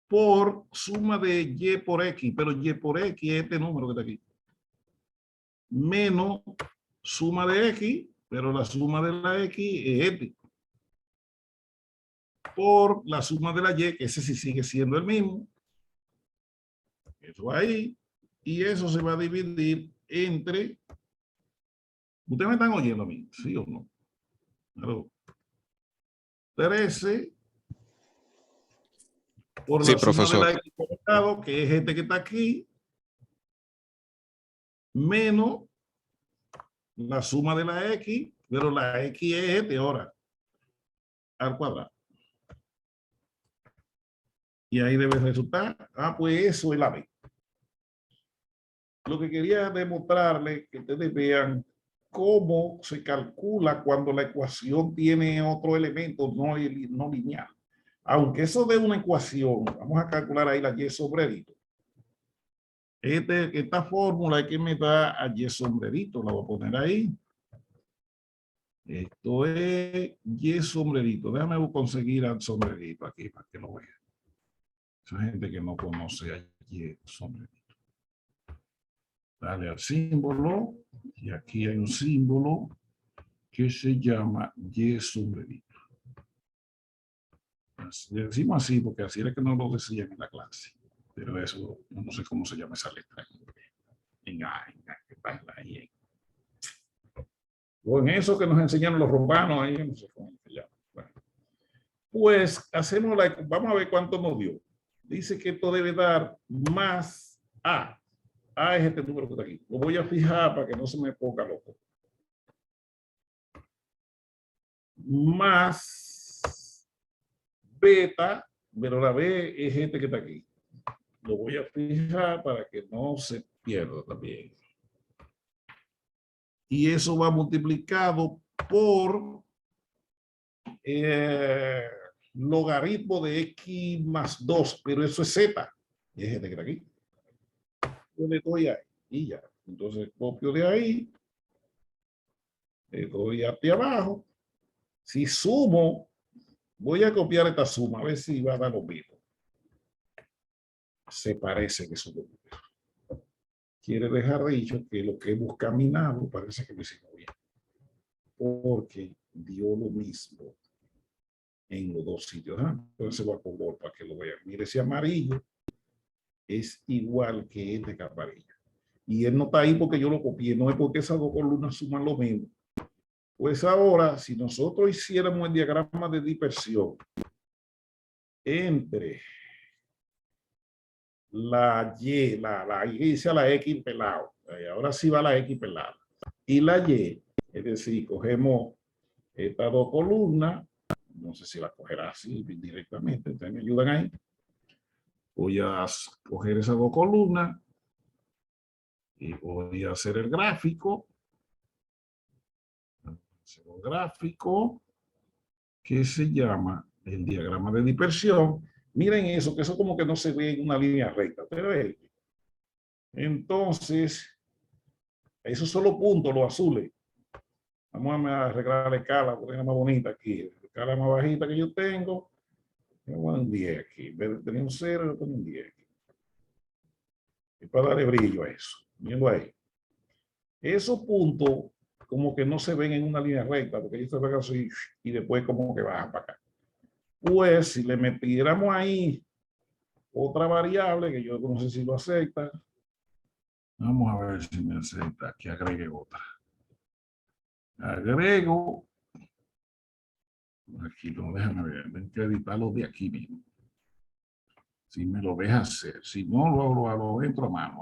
Por suma de Y por X, pero Y por X es este número que está aquí. Menos suma de X, pero la suma de la X es este. Por la suma de la Y, que ese sí sigue siendo el mismo. Eso ahí. Y eso se va a dividir entre... ¿Ustedes me están oyendo a mí? ¿Sí o no? Claro. 13 por Sí, la suma de profesor. la X cuadrado, que es este que está aquí, menos la suma de la X, pero la X es este ahora, al cuadrado. Y ahí debe resultar, pues eso es la B. Lo que quería demostrarles, que ustedes vean cómo se calcula cuando la ecuación tiene otro elemento no lineal. Aunque eso de una ecuación, vamos a calcular ahí la Y sombrerito. Esta fórmula hay que meter a Y sombrerito, la voy a poner ahí. Esto es Y sombrerito. Déjame conseguir al sombrerito aquí para que lo vean. Esa gente que no conoce a Y sombrerito. Dale al símbolo y aquí hay un símbolo que se llama Y sombrerito. Le decimos así porque así era que no lo decían en la clase. Pero eso, no sé cómo se llama esa letra. O en eso que nos enseñaron los romanos, ahí no sé cómo se llama. Bueno, pues hacemos vamos a ver cuánto nos dio. Dice que esto debe dar más A. A es este número que está aquí. Lo voy a fijar para que no se me ponga loco. Más beta, pero la B es este que está aquí. Lo voy a fijar para que no se pierda también. Y eso va multiplicado por logaritmo de X más 2, pero eso es Z. Y es este que está aquí. Yo le doy ahí y ya. Entonces copio de ahí. Le doy hacia abajo. Si sumo, voy a copiar esta suma, a ver si va a dar lo mismo. Se parece que sumo. quiere dejar dicho que lo que hemos caminado parece que lo hicimos bien. Porque dio lo mismo en los dos sitios. Entonces va a color para que lo vean. Mire, ese amarillo es igual que este amarillo. Y él no está ahí porque yo lo copié, no es porque esas dos columnas suman lo mismo. Pues ahora, si nosotros hiciéramos el diagrama de dispersión entre la Y, dice la X pelado, ahora sí va la X pelada, y la Y, es decir, cogemos estas dos columnas, no sé si la cogerá así directamente, ustedes me ayudan ahí. Voy a coger esas dos columnas y voy a hacer el gráfico. Un gráfico que se llama el diagrama de dispersión. Miren eso, que eso como que no se ve en una línea recta. Pero entonces, esos son los puntos, los azules. Vamos a arreglar la escala, porque es más bonita aquí. La escala más bajita que yo tengo. Voy a poner un 10 aquí. En vez de tener un 0, yo pongo un 10 aquí. Y para darle brillo a eso. Miren ahí. Esos puntos como que no se ven en una línea recta, porque ellos se ven así y después como que bajan para acá. Pues si le metiéramos ahí otra variable, que yo no sé si lo acepta. Vamos a ver si me acepta. Que agregue otra. Agrego. Aquí no, déjame ver. Tengo que editarlo de aquí mismo. Si me lo deja hacer. Si no, lo entro a mano.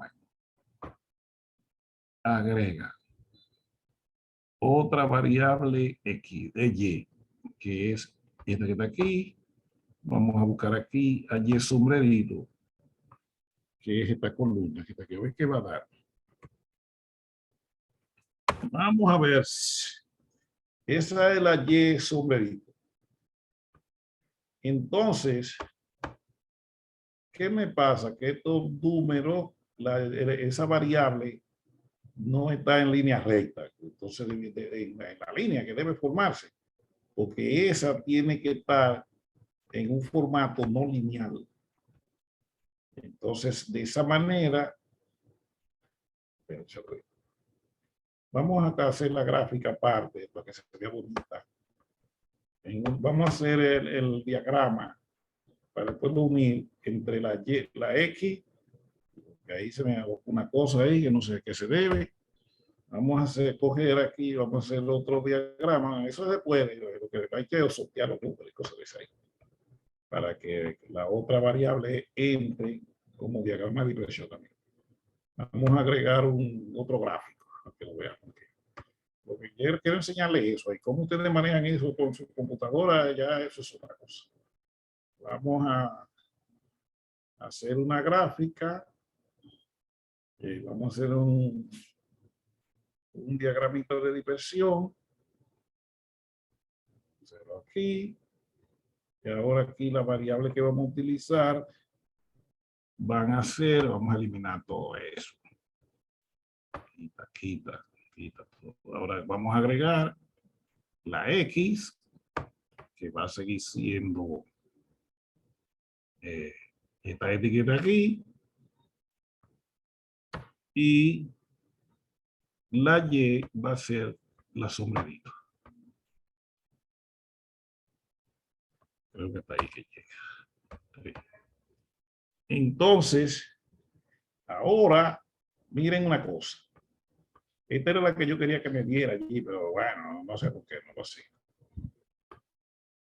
Agrega otra variable X de Y, que es esta que está aquí. Vamos a buscar aquí a Y sombrerito, que es esta columna, que está aquí. A ver qué va a dar. Vamos a ver. Esa es la Y sombrerito. Entonces, ¿qué me pasa? Que estos números, esa variable no está en línea recta. Entonces, en la línea que debe formarse, porque esa tiene que estar en un formato no lineal. Entonces, de esa manera, vamos a hacer la gráfica aparte para que se vea bonita. Vamos a hacer el diagrama para después unir entre la Y, la X, que ahí se me hago una cosa ahí que no sé a qué se debe. Vamos a coger aquí, vamos a hacer otro diagrama. Eso se puede, lo que hay que sortear los números y cosas de esas ahí, para que la otra variable entre como diagrama de dispersión también. Vamos a agregar otro gráfico para que lo vean. Lo que quiero enseñarles eso, y cómo ustedes manejan eso con su computadora, ya eso es otra cosa. Vamos a hacer una gráfica. Vamos a hacer un diagramito de dispersión. Aquí. Y ahora aquí la variable que vamos a utilizar van a ser, vamos a eliminar todo eso. Quita todo. Ahora vamos a agregar la X, que va a seguir siendo esta etiqueta aquí. Y la Y va a ser la sombrerito. Creo que está ahí que llega. Entonces, ahora, miren una cosa. Esta era la que yo quería que me diera allí, pero bueno, no sé por qué, no lo sé.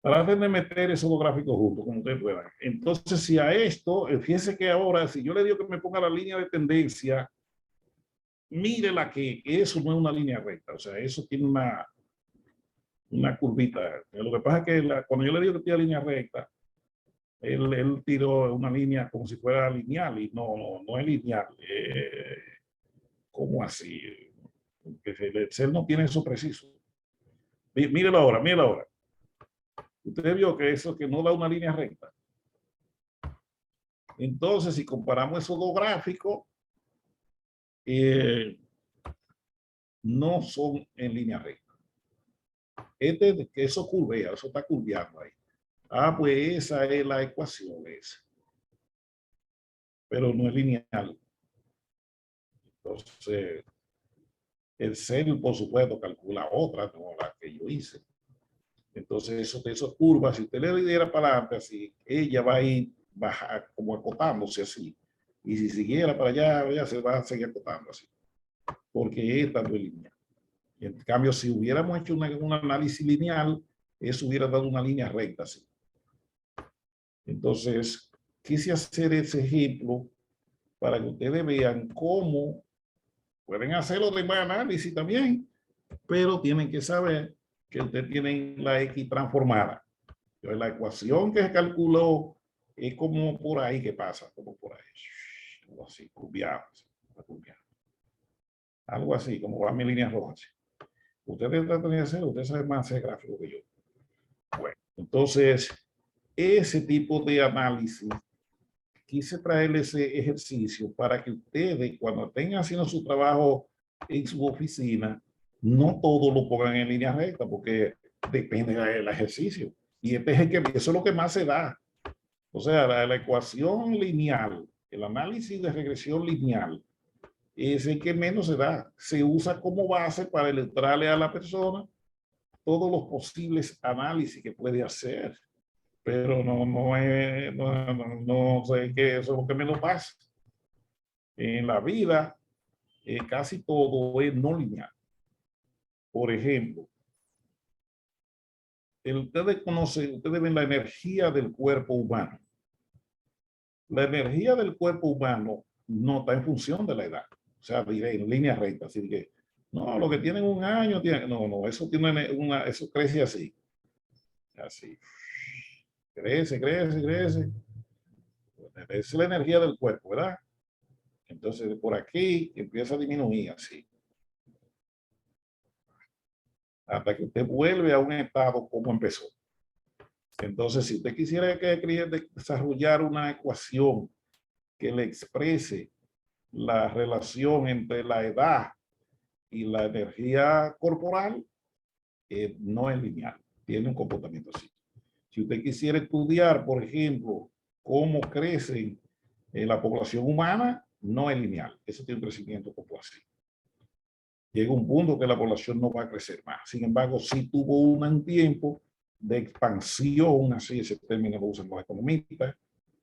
Traten de meter esos dos gráficos juntos, como ustedes puedan. Entonces, si a esto, fíjense que ahora, si yo le digo que me ponga la línea de tendencia, mire la que eso no es una línea recta, o sea, eso tiene una curvita. Lo que pasa es que cuando yo le digo que tiene línea recta, él tiró una línea como si fuera lineal y no es lineal. ¿Cómo así? Porque el Excel no tiene eso preciso. Mírelo ahora, mírelo ahora. Usted vio que eso que no da una línea recta. Entonces, si comparamos esos dos gráficos, no son en línea recta. Eso curvea, eso está curveando ahí. Pues esa es la ecuación esa. Pero no es lineal. Entonces, el CEL, por supuesto, calcula otra, como la que yo hice. Entonces, esas curvas, si usted le diera para adelante, así, ella va a ir baja, como acotándose así. Y si siguiera para allá, ella se va a seguir acotando así. Porque esta no es lineal. En cambio, si hubiéramos hecho un análisis lineal, eso hubiera dado una línea recta así. Entonces, quise hacer ese ejemplo para que ustedes vean cómo pueden hacer los demás análisis también, pero tienen que saber que ustedes tienen la X transformada. Entonces, la ecuación que se calculó es como por ahí que pasa, como por ahí. Algo así, curviado. Algo así, como va mi línea roja. Ustedes tratan de hacer, ustedes saben más ese gráfico que yo. Bueno, entonces, ese tipo de análisis, quise traerles ese ejercicio para que ustedes, cuando estén haciendo su trabajo en su oficina, no todo lo pongan en línea recta, porque depende del ejercicio. Y eso es lo que más se da. O sea, la ecuación lineal, el análisis de regresión lineal, es el que menos se da. Se usa como base para ilustrarle a la persona todos los posibles análisis que puede hacer. Pero no sé qué eso es lo que menos pasa. En la vida, casi todo es no lineal. Por ejemplo, ustedes ven la energía del cuerpo humano. La energía del cuerpo humano no está en función de la edad. O sea, diré en línea recta. Así que, no, lo que tienen un año, no, eso tiene eso crece así. Así. Crece. Esa es la energía del cuerpo, ¿verdad? Entonces, por aquí empieza a disminuir así. Hasta que usted vuelve a un estado como empezó. Entonces, si usted quisiera desarrollar una ecuación que le exprese la relación entre la edad y la energía corporal, no es lineal, tiene un comportamiento así. Si usted quisiera estudiar, por ejemplo, cómo crece la población humana, no es lineal, eso tiene un crecimiento como así. Llega un punto que la población no va a crecer más. Sin embargo, sí tuvo un tiempo de expansión, así ese término lo usan los economistas,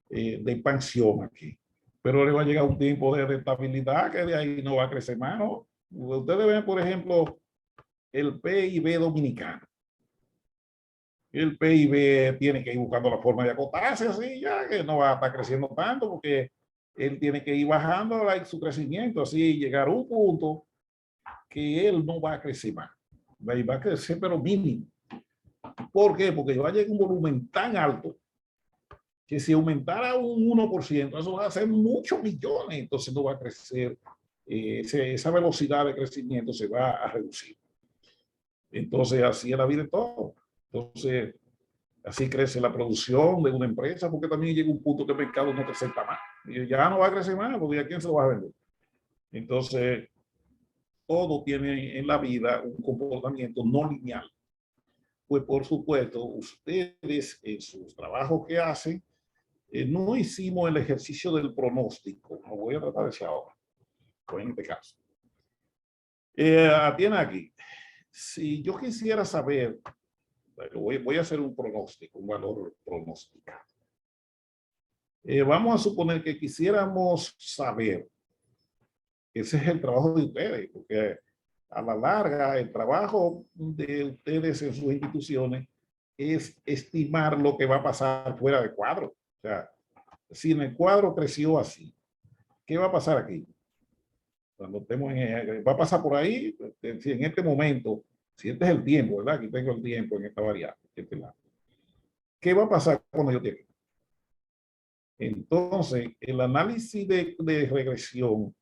de expansión aquí. Pero le va a llegar un tiempo de estabilidad que de ahí no va a crecer más, ¿no? Ustedes ven, por ejemplo, el PIB dominicano. El PIB tiene que ir buscando la forma de acotarse así, ya que no va a estar creciendo tanto, porque él tiene que ir bajando su crecimiento, así llegar a un punto que él no va a crecer más. Va a crecer, pero mínimo. ¿Por qué? Porque va a llegar un volumen tan alto que si aumentara un 1%, eso va a ser muchos millones, entonces no va a crecer, esa velocidad de crecimiento se va a reducir. Entonces, así es la vida de todo. Entonces, así crece la producción de una empresa, porque también llega un punto que el mercado no te acepta más. Y ya no va a crecer más, porque ¿a quién se lo va a vender? Entonces, todo tiene en la vida un comportamiento no lineal. Pues, por supuesto, ustedes en sus trabajos que hacen, no hicimos el ejercicio del pronóstico. Lo voy a tratar de decir ahora, pues en este caso. Atienda aquí. Si yo quisiera saber, voy a hacer un pronóstico, un valor pronosticado. Vamos a suponer que quisiéramos saber, ese es el trabajo de ustedes, porque a la larga el trabajo de ustedes en sus instituciones es estimar lo que va a pasar fuera del cuadro. O sea, si en el cuadro creció así, ¿qué va a pasar aquí? Cuando estemos va a pasar por ahí, si en este momento, si este es el tiempo, ¿verdad? Aquí tengo el tiempo en esta variable. ¿Qué va a pasar cuando yo tenga? Entonces, el análisis de regresión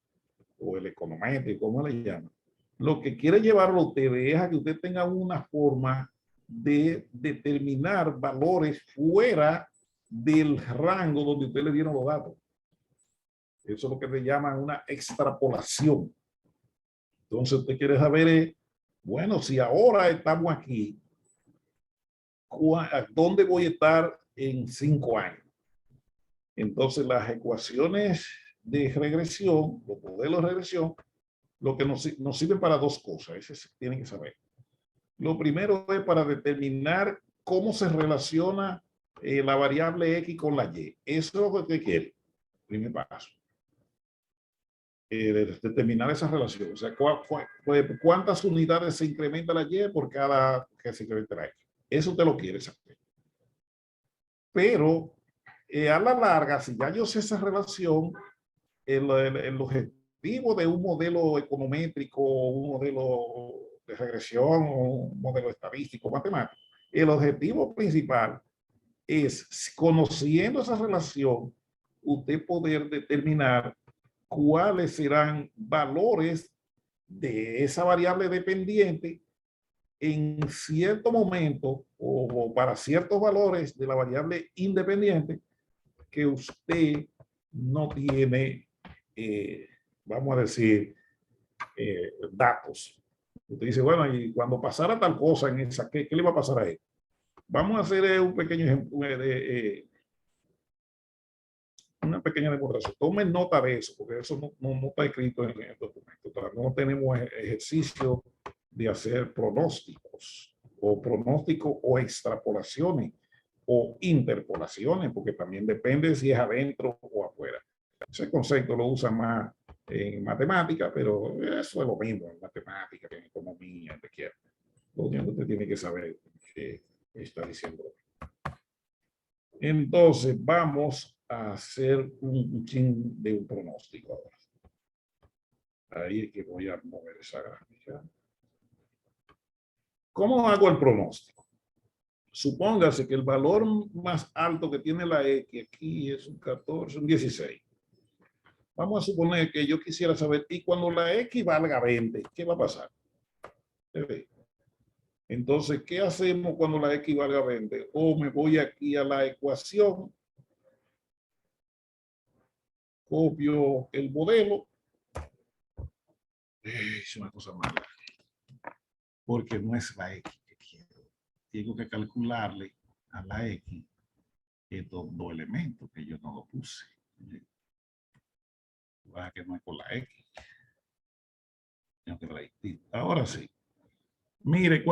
o el econométrico, como le llaman, lo que quiere llevarlo a usted es a que usted tenga una forma de determinar valores fuera del rango donde usted le dieron los datos. Eso es lo que le llaman una extrapolación. Entonces usted quiere saber, bueno, si ahora estamos aquí, ¿dónde voy a estar en 5 años? Entonces las ecuaciones de regresión, los modelos de regresión, lo que nos sirven para dos cosas, eso tienen que saber. Lo primero es para determinar cómo se relaciona la variable X con la Y. Eso es lo que quiere. Primer paso. Determinar esa relación. O sea, cuántas unidades se incrementa la Y por cada que se incrementa la X. Eso usted lo quiere saber. Pero a la larga, si ya yo sé esa relación, el objetivo de un modelo econométrico, un modelo de regresión, un modelo estadístico, matemático, el objetivo principal es, conociendo esa relación, usted poder determinar cuáles serán valores de esa variable dependiente en cierto momento o para ciertos valores de la variable independiente que usted no tiene, vamos a decir, datos. Usted dice, bueno, y cuando pasara tal cosa en esa, ¿qué le va a pasar a él? Vamos a hacer un pequeño ejemplo, una pequeña demostración. Tomen nota de eso, porque eso no está escrito en el documento. No tenemos ejercicio de hacer pronósticos o extrapolaciones o interpolaciones, porque también depende si es adentro o afuera. Ese concepto lo usan más en matemática, pero eso es lo mismo en matemática, en economía, en cualquier. Lo único que usted tiene que saber que está diciendo. Entonces, vamos a hacer un chin de un pronóstico ahora. Ahí es que voy a mover esa gráfica. ¿Cómo hago el pronóstico? Supóngase que el valor más alto que tiene la X aquí es un 14, un 16. Vamos a suponer que yo quisiera saber, y cuando la X valga 20, ¿qué va a pasar? Entonces, ¿qué hacemos cuando la X valga 20? O me voy aquí a la ecuación, copio el modelo. Es una cosa mala, porque no es la X que quiero. Tengo que calcularle a la X estos dos elementos que yo no lo puse. Que no es con la X. Ahora sí. Mire,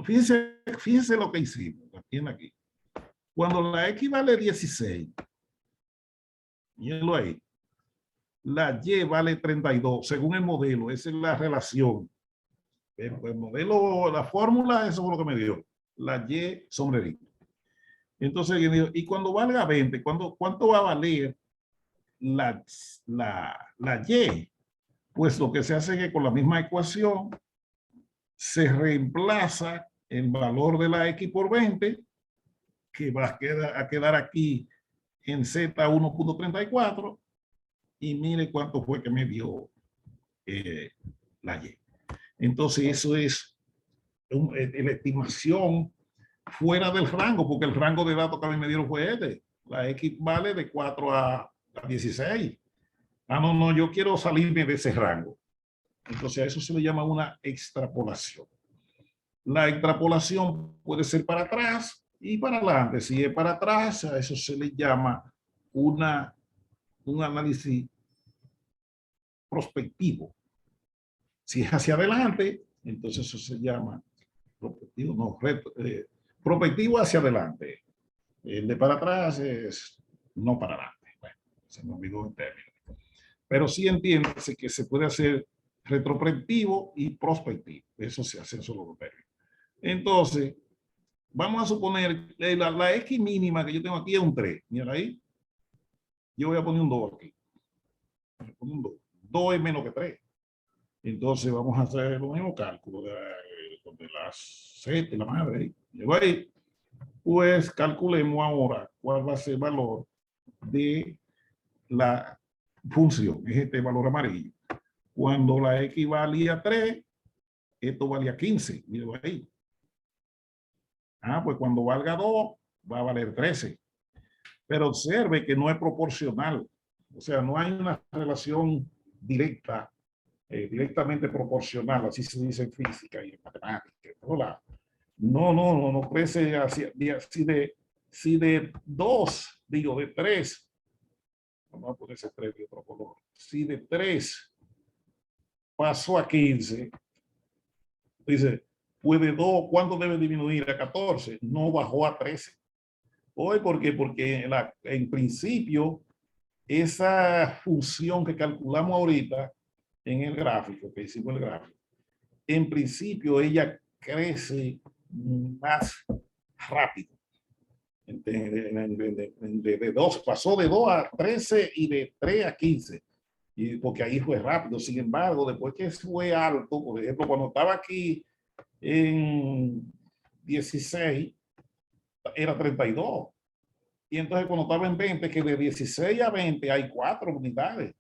fíjense lo que hicimos. Aquí. Cuando la X vale 16, mírenlo ahí, la Y vale 32, según el modelo. Esa es la relación. El modelo, la fórmula, eso es lo que me dio. La Y sombrerito. Entonces, y cuando valga 20, ¿cuánto va a valer la Y? Pues lo que se hace es que con la misma ecuación se reemplaza el valor de la X por 20, que va a quedar aquí en Z 1.34, y mire cuánto fue que me dio la Y. Entonces eso es la estimación fuera del rango, porque el rango de datos que a mí me dieron fue este. La X vale de 4 a 16. No, yo quiero salirme de ese rango. Entonces a eso se le llama una extrapolación. La extrapolación puede ser para atrás y para adelante. Si es para atrás, a eso se le llama un análisis prospectivo. Si es hacia adelante, entonces eso se llama prospectivo hacia adelante. El de para atrás es no para adelante. Bueno, se me olvidó el término. Pero sí entiéndase que se puede hacer retrospectivo y prospectivo. Eso se hace en solo dos términos. Entonces, vamos a suponer la X mínima que yo tengo aquí es un 3. Mira ahí. Yo voy a poner un 2 aquí. Voy a poner un 2. 2 es menos que 3. Entonces vamos a hacer los mismos cálculos de las Z, la madre. Llegó ahí. Pues calculemos ahora cuál va a ser el valor de la función. Es este valor amarillo. Cuando la X valía 3, esto valía 15. Míralo ahí. Pues cuando valga 2, va a valer 13. Pero observe que no es proporcional. O sea, no hay una relación directa, directamente proporcional, así se dice en física y en matemática. No crece así de 2, digo, de 3 vamos a poner ese 3 de otro color. Si de 3 pasó a 15, dice, pues de 2, ¿cuánto debe disminuir? A 14. No bajó a 13. Hoy, ¿por qué? Porque en principio, esa función que calculamos ahorita en el gráfico, que hicimos el gráfico, en principio ella crece más rápido. De 2, pasó de 2 a 13 y de 3 a 15. Y porque ahí fue rápido. Sin embargo, después que fue alto, por ejemplo, cuando estaba aquí en 16, era 32. Y entonces cuando estaba en 20, que de 16 a 20 hay 4 unidades.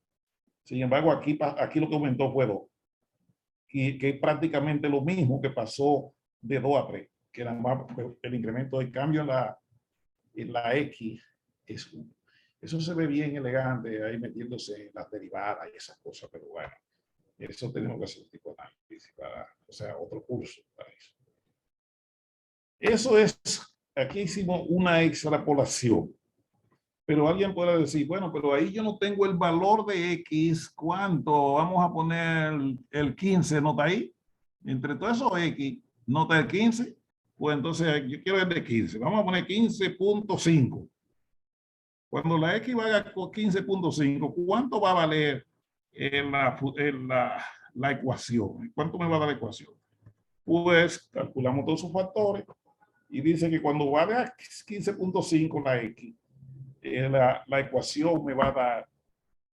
Sin embargo, aquí lo que aumentó fue 2. Y que es prácticamente lo mismo que pasó de 2 a 3, que era más, el incremento del cambio en la X es 1. Eso se ve bien elegante ahí metiéndose en las derivadas y esas cosas, pero bueno, eso tenemos que hacer un tipo de análisis o sea, otro curso para eso. Eso es, aquí hicimos una extrapolación. Pero alguien puede decir, bueno, pero ahí yo no tengo el valor de X, ¿cuánto? Vamos a poner el 15, ¿no está ahí? Entre todos esos X, ¿no está el 15? Pues entonces yo quiero el de 15. Vamos a poner 15.5. Cuando la X valga a 15.5, ¿cuánto va a valer la ecuación? ¿Cuánto me va a dar la ecuación? Pues calculamos todos sus factores y dice que cuando valga 15.5 la X, la ecuación me va a dar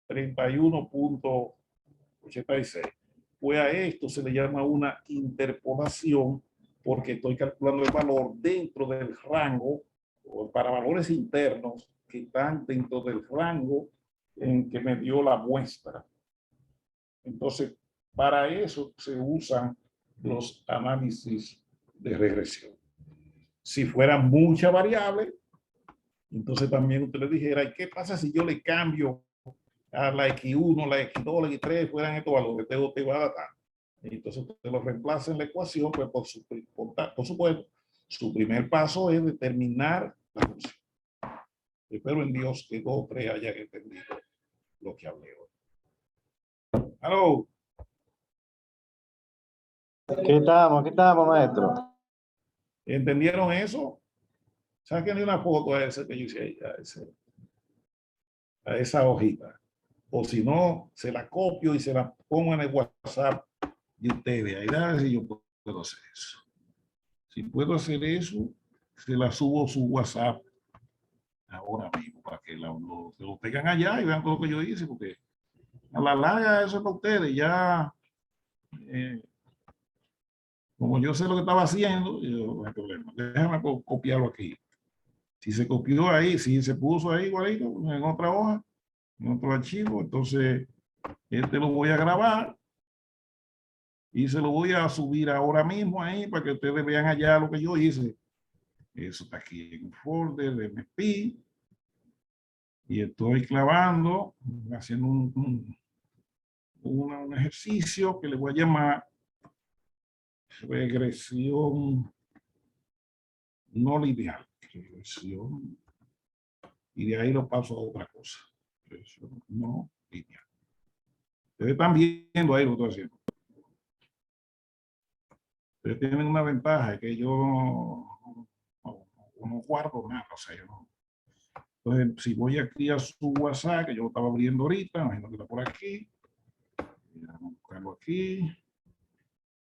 31.86. Pues a esto se le llama una interpolación porque estoy calculando el valor dentro del rango o para valores internos que están dentro del rango en que me dio la muestra. Entonces, para eso se usan los análisis de regresión. Si fueran muchas variables, entonces también usted le dijera, ¿y qué pasa si yo le cambio a la X1, la X2, la X3, fueran estos valores? Te va a dar. Entonces usted lo reemplaza en la ecuación, pues por supuesto, su primer paso es determinar la función. Espero en Dios que 2 o 3 hayan entendido lo que hablé hoy. ¡Aló! ¿Qué estamos, maestro? ¿Entendieron eso? Sáquenle una foto a ese que yo hice, a esa hojita. O si no, se la copio y se la pongo en el WhatsApp de ustedes. Ahí a ver si yo puedo hacer eso. Si puedo hacer eso, se la subo a su WhatsApp ahora mismo para que lo tengan allá y vean todo lo que yo hice, porque a la larga eso es para ustedes. Ya, como yo sé lo que estaba haciendo, yo, no hay problema. Déjame copiarlo aquí. Si se copió ahí, si se puso ahí igualito en otra hoja, en otro archivo, entonces este lo voy a grabar y se lo voy a subir ahora mismo ahí para que ustedes vean allá lo que yo hice. Eso está aquí en un folder de MP y estoy clavando, haciendo un ejercicio que le voy a llamar regresión no lineal. Regresión, y de ahí lo paso a otra cosa. Regresión no lineal. Ustedes están viendo ahí lo que estoy haciendo. Ustedes tienen una ventaja que yo no guardo nada, o sea, yo no. Entonces, si voy aquí a su WhatsApp, que yo lo estaba abriendo ahorita, imagino que está por aquí. Vamos a buscarlo aquí.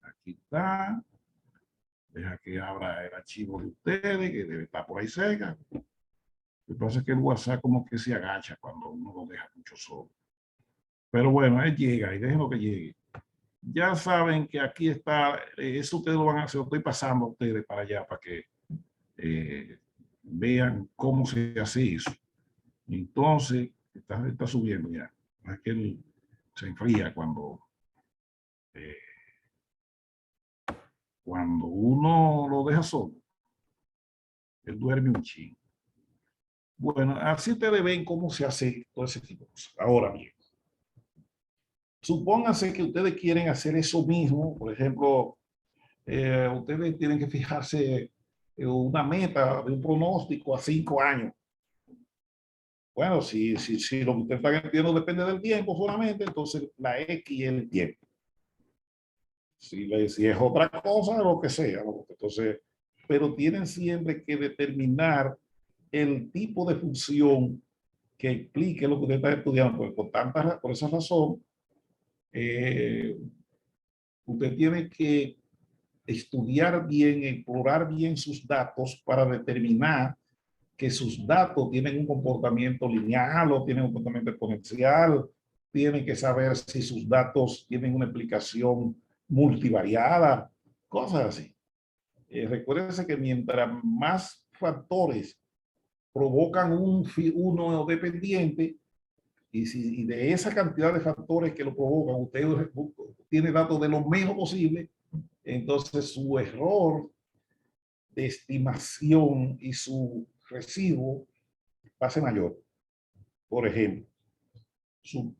Aquí está. Deja que abra el archivo de ustedes, que debe estar por ahí cerca. Lo que pasa es que el WhatsApp como que se agacha cuando uno lo deja mucho solo. Pero bueno, él llega y déjenlo que llegue. Ya saben que aquí está, eso ustedes lo van a hacer, lo estoy pasando a ustedes para allá, para que vean cómo se hace eso. Entonces, está subiendo ya. Es que él se enfría cuando uno lo deja solo. Él duerme un chingo. Bueno, así ustedes ven cómo se hace todo ese tipo de cosas. Ahora bien, supónganse que ustedes quieren hacer eso mismo. Por ejemplo, ustedes tienen que fijarse en una meta de un pronóstico a 5 años. Bueno, si lo que usted está entendiendo depende del tiempo solamente, entonces la X es el tiempo. Si es otra cosa, lo que sea. Entonces, pero tienen siempre que determinar el tipo de función que explique lo que usted está estudiando. Pues, por esa razón, usted tiene que estudiar bien, explorar bien sus datos para determinar que sus datos tienen un comportamiento lineal o tienen un comportamiento exponencial. Tienen que saber si sus datos tienen una explicación multivariada, cosas así. Recuérdense que mientras más factores provocan uno dependiente, y de esa cantidad de factores que lo provocan, usted tiene datos de lo menos posible, entonces su error de estimación y su residuo va a ser mayor. Por ejemplo,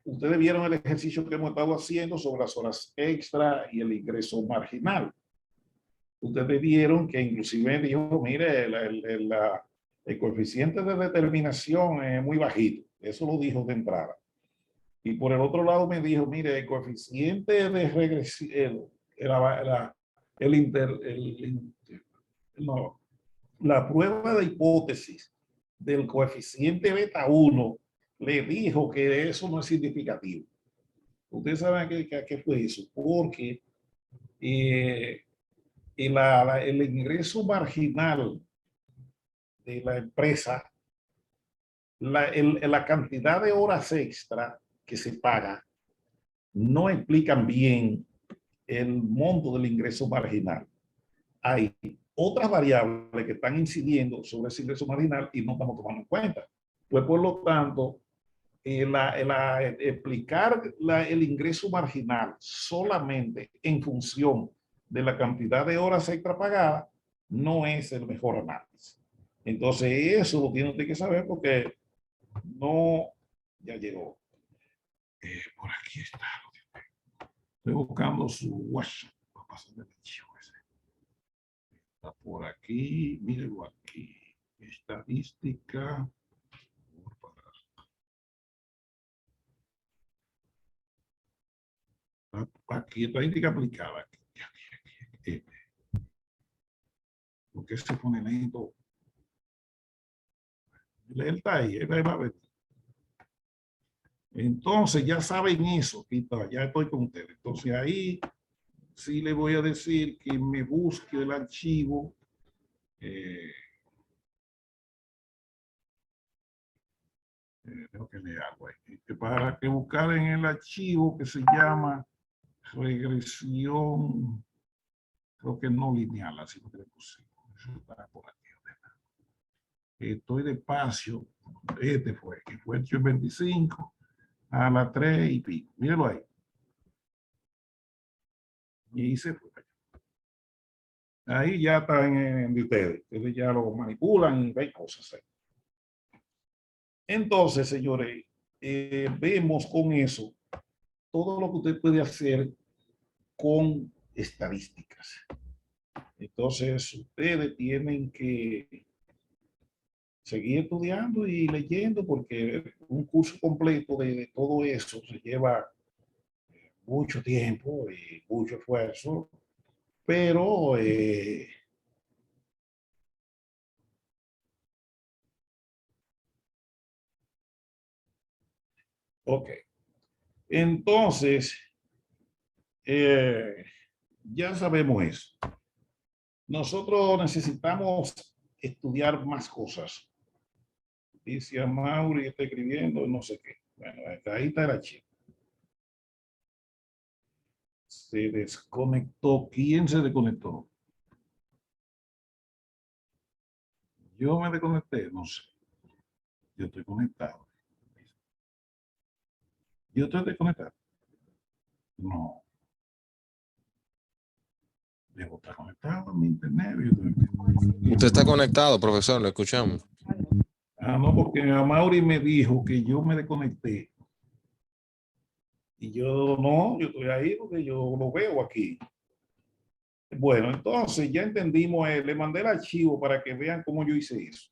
ustedes vieron el ejercicio que hemos estado haciendo sobre las horas extra y el ingreso marginal. Ustedes vieron que inclusive dijo, mire, el coeficiente de determinación es muy bajito. Eso lo dijo de entrada. Y por el otro lado me dijo, mire, el coeficiente de regresión, la prueba de hipótesis del coeficiente beta 1 le dijo que eso no es significativo. Ustedes saben qué fue eso, porque el ingreso marginal de la empresa, la cantidad de horas extra que se paga, no explican bien el monto del ingreso marginal. Hay otras variables que están incidiendo sobre ese ingreso marginal y no estamos tomando en cuenta. Pues por lo tanto, explicar el ingreso marginal solamente en función de la cantidad de horas extra pagadas no es el mejor análisis. Entonces eso lo tiene usted que saber porque no, ya llegó. Por aquí está. Estoy buscando su WhatsApp. Va a pasar el archivo ese. Está por aquí, mírenlo aquí. Estadística. Aquí, estadística aplicada. Aquí. Porque se pone lento. Él está ahí, él va a ver. Entonces, ya saben eso. Ya estoy con ustedes. Entonces, ahí sí le voy a decir que me busque el archivo. Tengo que leer algo ahí. Para que buscar en el archivo que se llama regresión, creo que no lineal, así lo que le pusimos. Eso está por aquí. Estoy despacio. Este fue, que fue el 25 a las 3 y pico. Mírenlo ahí. Y se fue. Ahí ya están en ustedes. Ustedes ya lo manipulan y ven cosas ahí. Entonces, señores, vemos con eso todo lo que usted puede hacer con estadísticas. Entonces, ustedes tienen que seguir estudiando y leyendo porque un curso completo de todo eso se lleva mucho tiempo y mucho esfuerzo, pero ok. Entonces, ya sabemos eso. Nosotros necesitamos estudiar más cosas. Dice a Mauri, está escribiendo, no sé qué. Bueno, ahí está el archivo. Se desconectó. ¿Quién se desconectó? Yo me desconecté, no sé. Yo estoy conectado. Yo estoy desconectado. No. Debo estar conectado a mi internet. Usted está conectado, profesor, lo escuchamos. No, porque a Mauri me dijo que yo me desconecté. Y yo no, yo estoy ahí porque yo lo veo aquí. Bueno, entonces ya entendimos, le mandé el archivo para que vean cómo yo hice eso.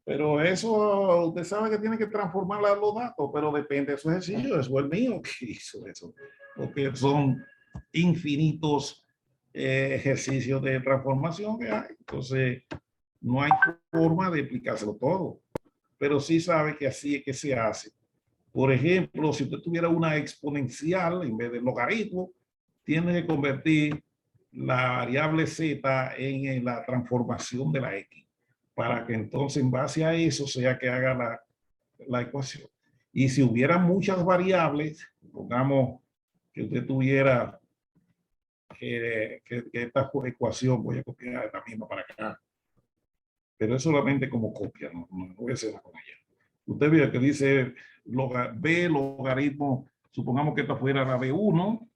Pero eso, usted sabe que tiene que transformar los datos, pero depende de su ejercicio. Eso es el mío que hizo eso. Porque son infinitos ejercicios de transformación que hay. Entonces, no hay forma de explicárselo todo. Pero sí sabe que así es que se hace. Por ejemplo, si usted tuviera una exponencial en vez de logaritmo, tiene que convertir la variable z en la transformación de la x, para que entonces en base a eso sea que haga la ecuación. Y si hubiera muchas variables, pongamos que usted tuviera que esta ecuación, voy a copiar esta misma para acá, pero es solamente como copia, no voy a hacer nada con ella. Usted ve que dice B logaritmo, supongamos que esta fuera la B1,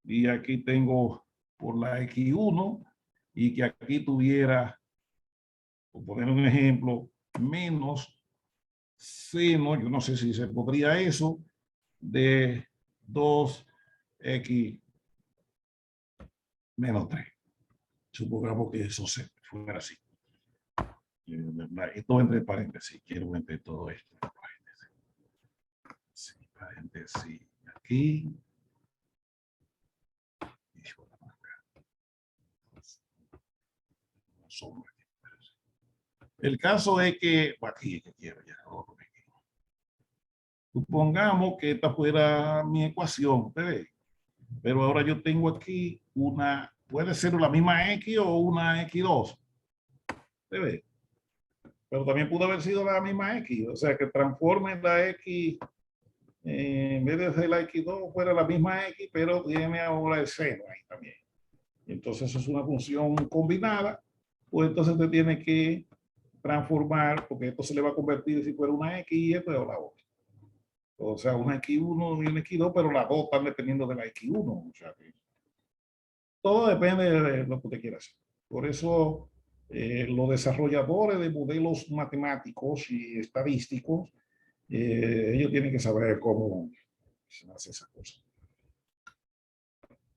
y aquí tengo por la X1, y que aquí tuviera, por poner un ejemplo, menos seno, yo no sé si se podría eso, de 2X menos 3. Supongamos que eso se fuera así. Esto entre paréntesis, quiero meter todo esto en paréntesis. Sí, paréntesis aquí. El caso es que, aquí es que quiero ya. Supongamos que esta fuera mi ecuación, ¿ve? Pero ahora yo tengo aquí una, puede ser la misma X o una X2. ¿Ve? Pero también pudo haber sido la misma X, o sea que transforme la X, en vez de ser la X2 fuera la misma X, pero tiene ahora el seno ahí también. Entonces eso es una función combinada, pues entonces usted tiene que transformar, porque esto se le va a convertir si fuera una X y esto es la otra. O sea, una X1 y una X2, pero las dos están dependiendo de la X1. O sea, que todo depende de lo que usted quiera hacer. Por eso los desarrolladores de modelos matemáticos y estadísticos, ellos tienen que saber cómo se hace esa cosa.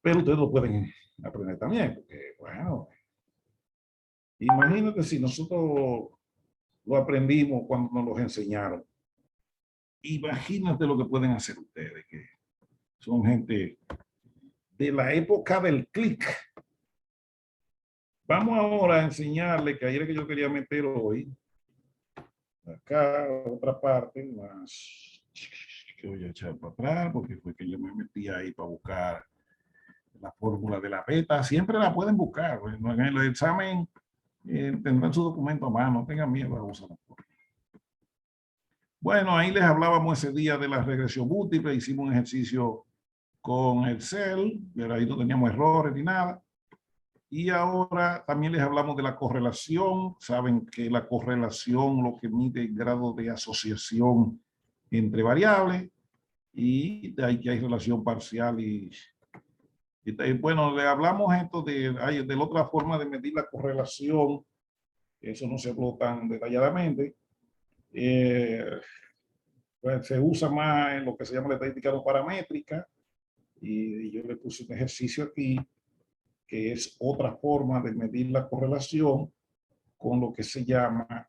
Pero ustedes lo pueden aprender también, porque, bueno, imagínate si nosotros lo aprendimos cuando nos los enseñaron. Imagínate lo que pueden hacer ustedes, que son gente de la época del clic. Vamos ahora a enseñarle, que ayer es que yo quería meter hoy, acá otra parte más, que voy a echar para atrás, porque fue que yo me metí ahí para buscar la fórmula de la beta. Siempre la pueden buscar. Bueno, en el examen tendrán su documento a mano, no tengan miedo a usarlo. Bueno, ahí les hablábamos ese día de la regresión múltiple, hicimos un ejercicio con Excel, pero ahí no teníamos errores ni nada. Y ahora también les hablamos de la correlación. Saben que la correlación lo que mide el grado de asociación entre variables, y de ahí que hay relación parcial y bueno, le hablamos esto de la otra forma de medir la correlación. Eso no se habló tan detalladamente. Pues se usa más en lo que se llama la estadística no paramétrica, y yo le puse un ejercicio aquí que es otra forma de medir la correlación con lo que se llama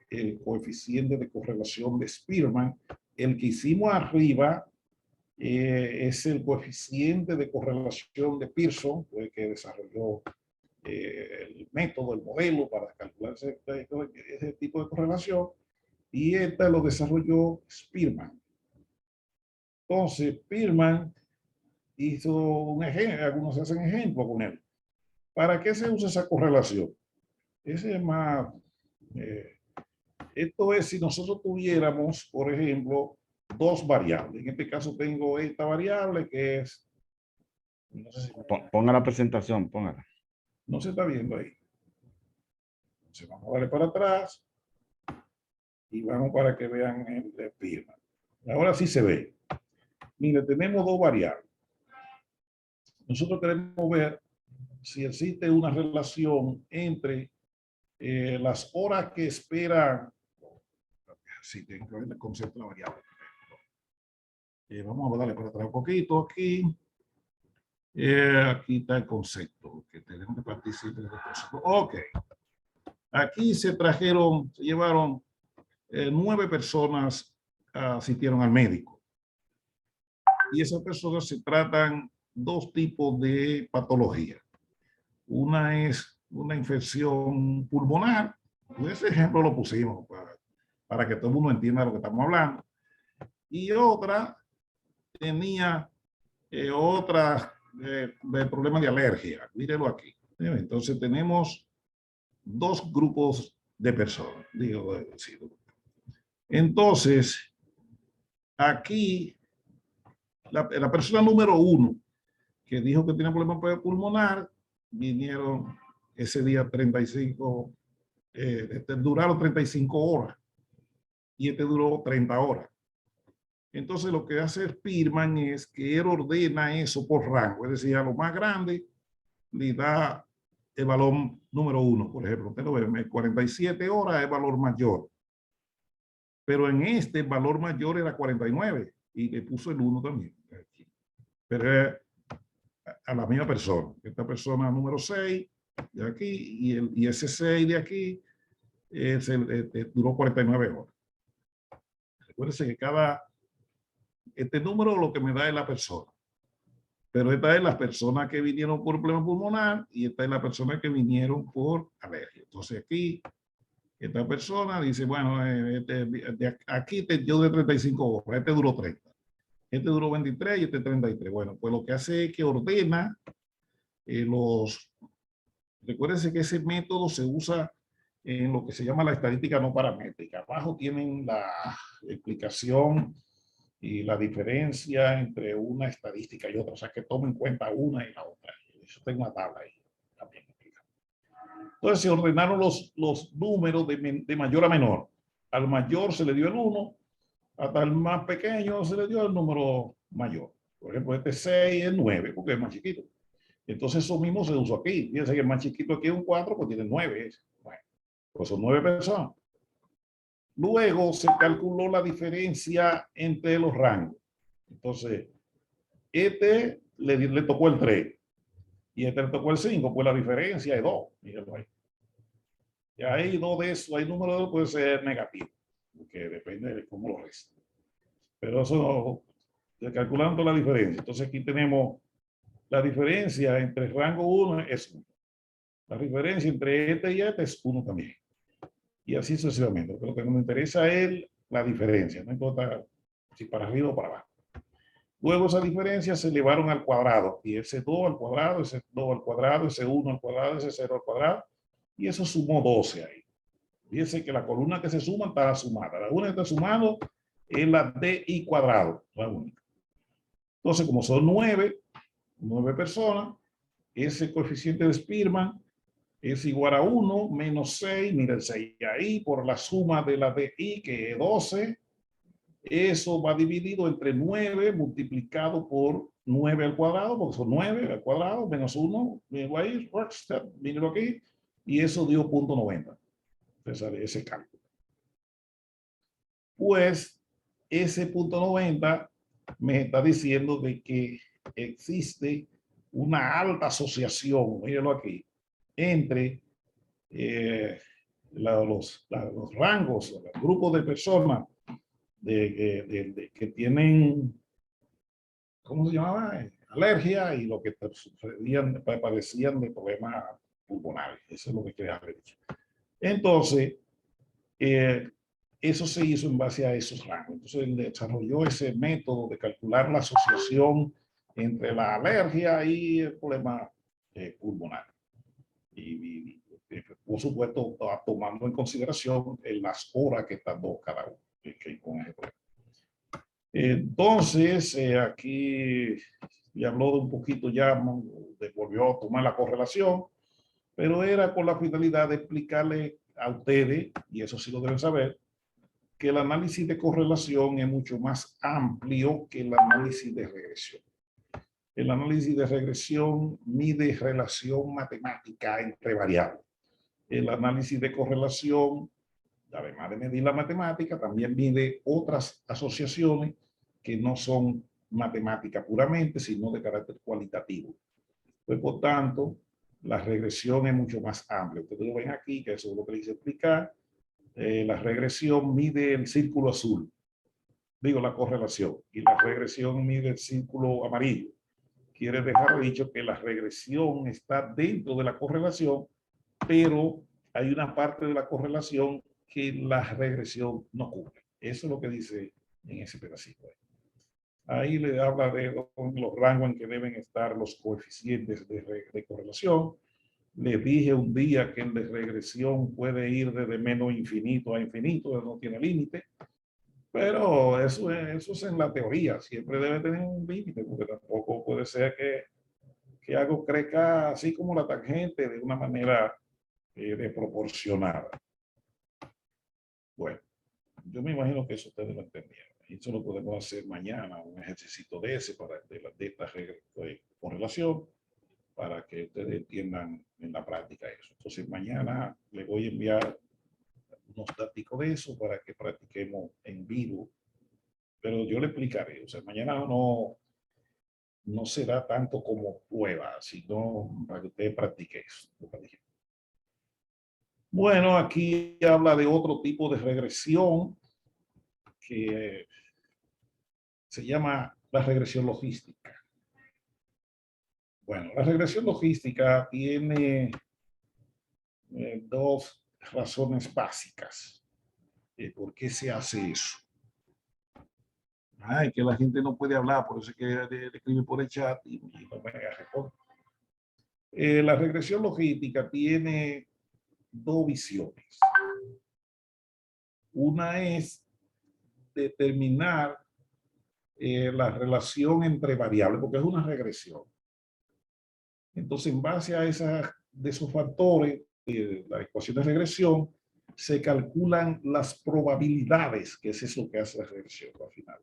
el coeficiente de correlación de Spearman. El que hicimos arriba es el coeficiente de correlación de Pearson, que desarrolló el método, el modelo para calcular ese tipo de correlación, y esta lo desarrolló Spearman. Entonces, Spearman hizo un ejemplo, algunos hacen ejemplo con él. ¿Para qué se usa esa correlación? Ese es más, esto es si nosotros tuviéramos, por ejemplo, dos variables. En este caso tengo esta variable que es, no sé si Ponga la presentación, póngala. no se está viendo ahí. Entonces vamos a darle para atrás y vamos para que vean el firma. Ahora sí se ve. Mire, tenemos dos variables. Nosotros queremos ver si existe una relación entre las horas que espera. Sí, tengo el concepto de la variable. Vamos a darle para atrás un poquito aquí. Aquí está el concepto, que tenemos que participar del concepto. Ok. Aquí se llevaron 9 personas asistieron al médico. Y esas personas se tratan 2 tipos de patología. Una es una infección pulmonar. Ese ejemplo lo pusimos para que todo el mundo entienda de lo que estamos hablando. Y otra tenía de problemas de alergia. Mírelo aquí. Entonces tenemos 2 grupos de personas. Entonces, aquí, la persona número 1 que dijo que tenía problemas pulmonar, vinieron ese día 35, duraron 35 horas y este duró 30 horas. Entonces lo que hace Spearman es que él ordena eso por rango, es decir, a lo más grande le da el valor número 1, por ejemplo. Usted lo ve, 47 horas es valor mayor. Pero en este el valor mayor era 49 y le puso el 1 también. Pero a la misma persona. Esta persona número 6 de aquí y ese 6 de aquí duró 49 horas. Recuérdense que este número lo que me da es la persona. Pero esta es las personas que vinieron por problema pulmonar y esta es la persona que vinieron por alergia. Entonces aquí, esta persona dice, bueno, aquí yo de 35 horas, este duró 30. Este duró 23 y este 33. Bueno, pues lo que hace es que ordena recuérdense que ese método se usa en lo que se llama la estadística no paramétrica. Abajo tienen la explicación y la diferencia entre una estadística y otra. O sea, que tome en cuenta una y la otra. Eso tengo una tabla ahí también. Entonces se ordenaron los números de mayor a menor. Al mayor se le dio el 1, hasta el más pequeño se le dio el número mayor. Por ejemplo, este 6 es 9, porque es más chiquito. Entonces eso mismo se usó aquí. Fíjense que el más chiquito aquí es un 4, pues tiene 9. Bueno, pues son 9 personas. Luego se calculó la diferencia entre los rangos. Entonces, este le tocó el 3 y este le tocó el 5, pues la diferencia es 2. Mírenlo ahí. Y hay 2 de eso, hay número de 2 puede ser negativo, porque depende de cómo lo resta. Pero eso, calculando la diferencia. Entonces aquí tenemos la diferencia entre rango 1 es 1. La diferencia entre este y este es 1 también. Y así sucesivamente. Lo que nos interesa es la diferencia. No importa si para arriba o para abajo. Luego esa diferencia se elevaron al cuadrado. Y ese 2 al cuadrado, ese 2 al cuadrado, ese 1 al cuadrado, ese 0 al cuadrado. Y eso sumó 12 ahí. Fíjense que la columna que se suma está sumada. La única que está sumando es la DI cuadrado. La única. Entonces, como son 9 personas, ese coeficiente de Spearman es igual a 1 menos 6, mira el 6 ahí, por la suma de la DI, que es 12. Eso va dividido entre 9 multiplicado por 9 al cuadrado, porque son 9 al cuadrado, menos 1, mírenlo aquí, y eso dio 0.90. Entonces, ese cálculo. Pues, ese 0.90 me está diciendo de que existe una alta asociación, mírenlo aquí, entre los rangos, los grupos de personas que tienen, ¿cómo se llamaba? Alergia y lo que padecían de problemas pulmonares. Eso es lo que quería haber dicho. Entonces, eso se hizo en base a esos rangos. Entonces, él desarrolló ese método de calcular la asociación entre la alergia y el problema pulmonar. Y por supuesto, tomando en consideración las horas que tardó cada uno con ese problema. Entonces, aquí le habló de un poquito ya, volvió a tomar la correlación, pero era con la finalidad de explicarle a ustedes, y eso sí lo deben saber, que el análisis de correlación es mucho más amplio que el análisis de regresión. El análisis de regresión mide relación matemática entre variables. El análisis de correlación, además de medir la matemática, también mide otras asociaciones que no son matemática puramente, sino de carácter cualitativo. Pues, por tanto, la regresión es mucho más amplia. Ustedes lo ven aquí, que eso es lo que les hice explicar. La regresión mide el círculo azul, digo la correlación, y la regresión mide el círculo amarillo. Quiere dejar dicho que la regresión está dentro de la correlación, pero hay una parte de la correlación que la regresión no cubre. Eso es lo que dice en ese pedacito. Ahí le habla de los rangos en que deben estar los coeficientes de correlación. Les dije un día que el de regresión puede ir desde menos infinito a infinito, no tiene límite. Pero eso es en la teoría, siempre debe tener un límite, porque tampoco puede ser que algo crezca así como la tangente de una manera desproporcionada. Bueno, yo me imagino que eso ustedes lo entendieron. Y eso lo podemos hacer mañana, un ejercicio de ese, de esta correlación, para que ustedes entiendan en la práctica eso. Entonces mañana les voy a enviar unos datos de eso para que practiquemos en vivo. Pero yo le explicaré, o sea, mañana no será tanto como prueba, sino para que ustedes practiquen eso. Bueno, aquí habla de otro tipo de regresión que se llama la regresión logística. Bueno, la regresión logística tiene dos razones básicas de por qué se hace eso. Ay, que la gente no puede hablar, por eso es que le escribe por el chat y no me responde. La regresión logística tiene dos visiones. Una es determinar la relación entre variables, porque es una regresión. Entonces, en base a esos factores, la ecuación de regresión, se calculan las probabilidades, que es eso que hace la regresión al final.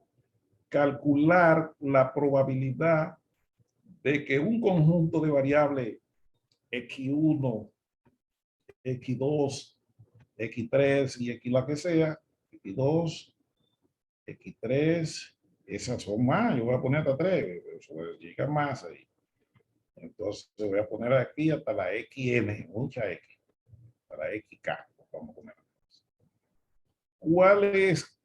Calcular la probabilidad de que un conjunto de variables X1, X2, X3 y X la que sea, X2, X3, esas son más, yo voy a poner hasta 3, eso llega más ahí. Entonces voy a poner aquí hasta la XN, mucha X, hasta la XK, vamos a poner. ¿Cuál es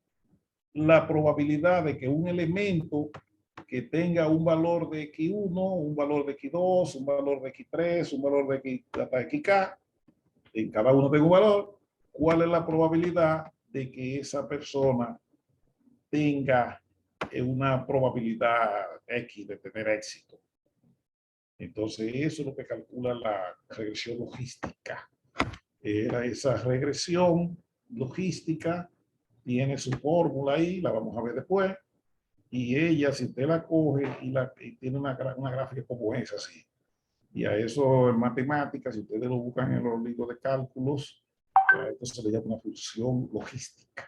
la probabilidad de que un elemento que tenga un valor de X1, un valor de X2, un valor de X3, un valor de X, hasta XK, en cada uno tenga un valor, cuál es la probabilidad de que esa persona tenga una probabilidad X de tener éxito? Entonces, eso es lo que calcula la regresión logística. Esa regresión logística tiene su fórmula ahí, la vamos a ver después. Y ella, si usted la coge y tiene una gráfica como esa, así. Y a eso en matemáticas, si ustedes lo buscan en los libros de cálculos, esto se le llama una función logística.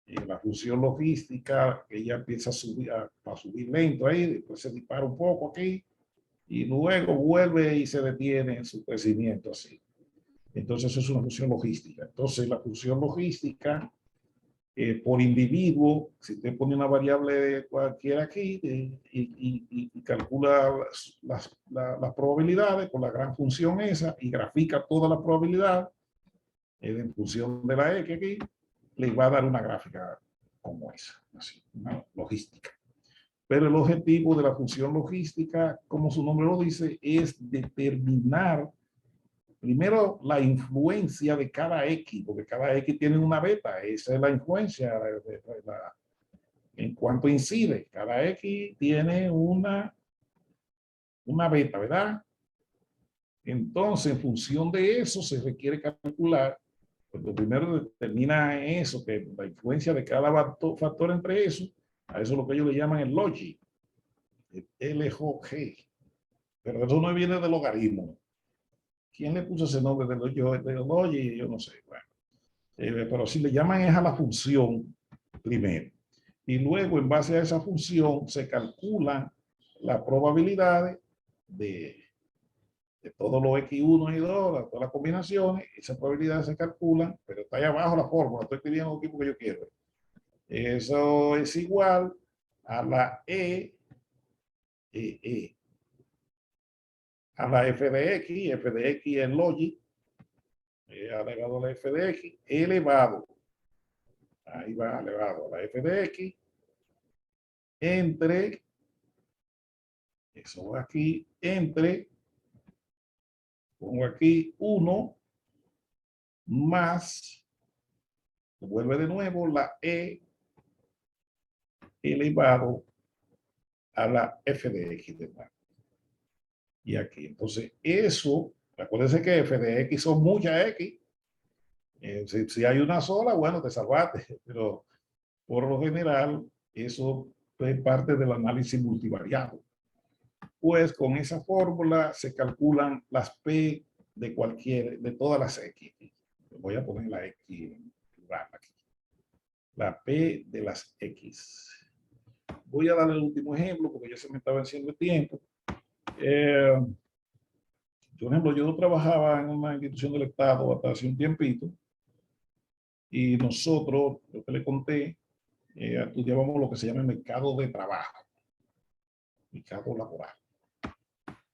Y la función logística, ella empieza a subir lento ahí, después se dispara un poco aquí, y luego vuelve y se detiene en su crecimiento así. Entonces eso es una función logística. Entonces la función logística por individuo, si usted pone una variable cualquiera aquí y calcula las probabilidades con la gran función esa y grafica toda la probabilidad en función de la X aquí, le va a dar una gráfica como esa, así, una logística. Pero el objetivo de la función logística, como su nombre lo dice, es determinar primero la influencia de cada X, porque cada X tiene una beta, esa es la influencia en cuanto incide. Cada X tiene una beta, ¿verdad? Entonces, en función de eso, se requiere calcular, pues lo primero determina eso, que la influencia de cada factor entre eso, a eso es lo que ellos le llaman el log, el LOG. Pero eso no viene del logaritmo. ¿Quién le puso ese nombre de log? Yo no sé. Bueno, pero si le llaman es a la función primero. Y luego, en base a esa función, se calculan las probabilidades de todos los X1 y 2, todas las combinaciones. Esas probabilidades se calculan, pero está ahí abajo la fórmula. Estoy escribiendo aquí porque yo quiero. Eso es igual a la a la f de x en logic, elevado a la f de x, elevado, ahí va elevado a la f de x, entre, eso va aquí, entre, pongo aquí 1 más, vuelve de nuevo la e elevado a la f de x de nuevo. Y aquí, entonces, eso, acuérdense que f de x son muchas x. Si hay una sola, bueno, te salvaste, pero por lo general, eso es parte del análisis multivariado. Pues con esa fórmula se calculan las p de todas las x. Voy a poner la x en plural aquí. La p de las x. Voy a dar el último ejemplo porque ya se me estaba venciendo el tiempo. Por ejemplo, yo trabajaba en una institución del Estado hasta hace un tiempito y nosotros, lo que le conté, estudiábamos lo que se llama el mercado de trabajo, mercado laboral.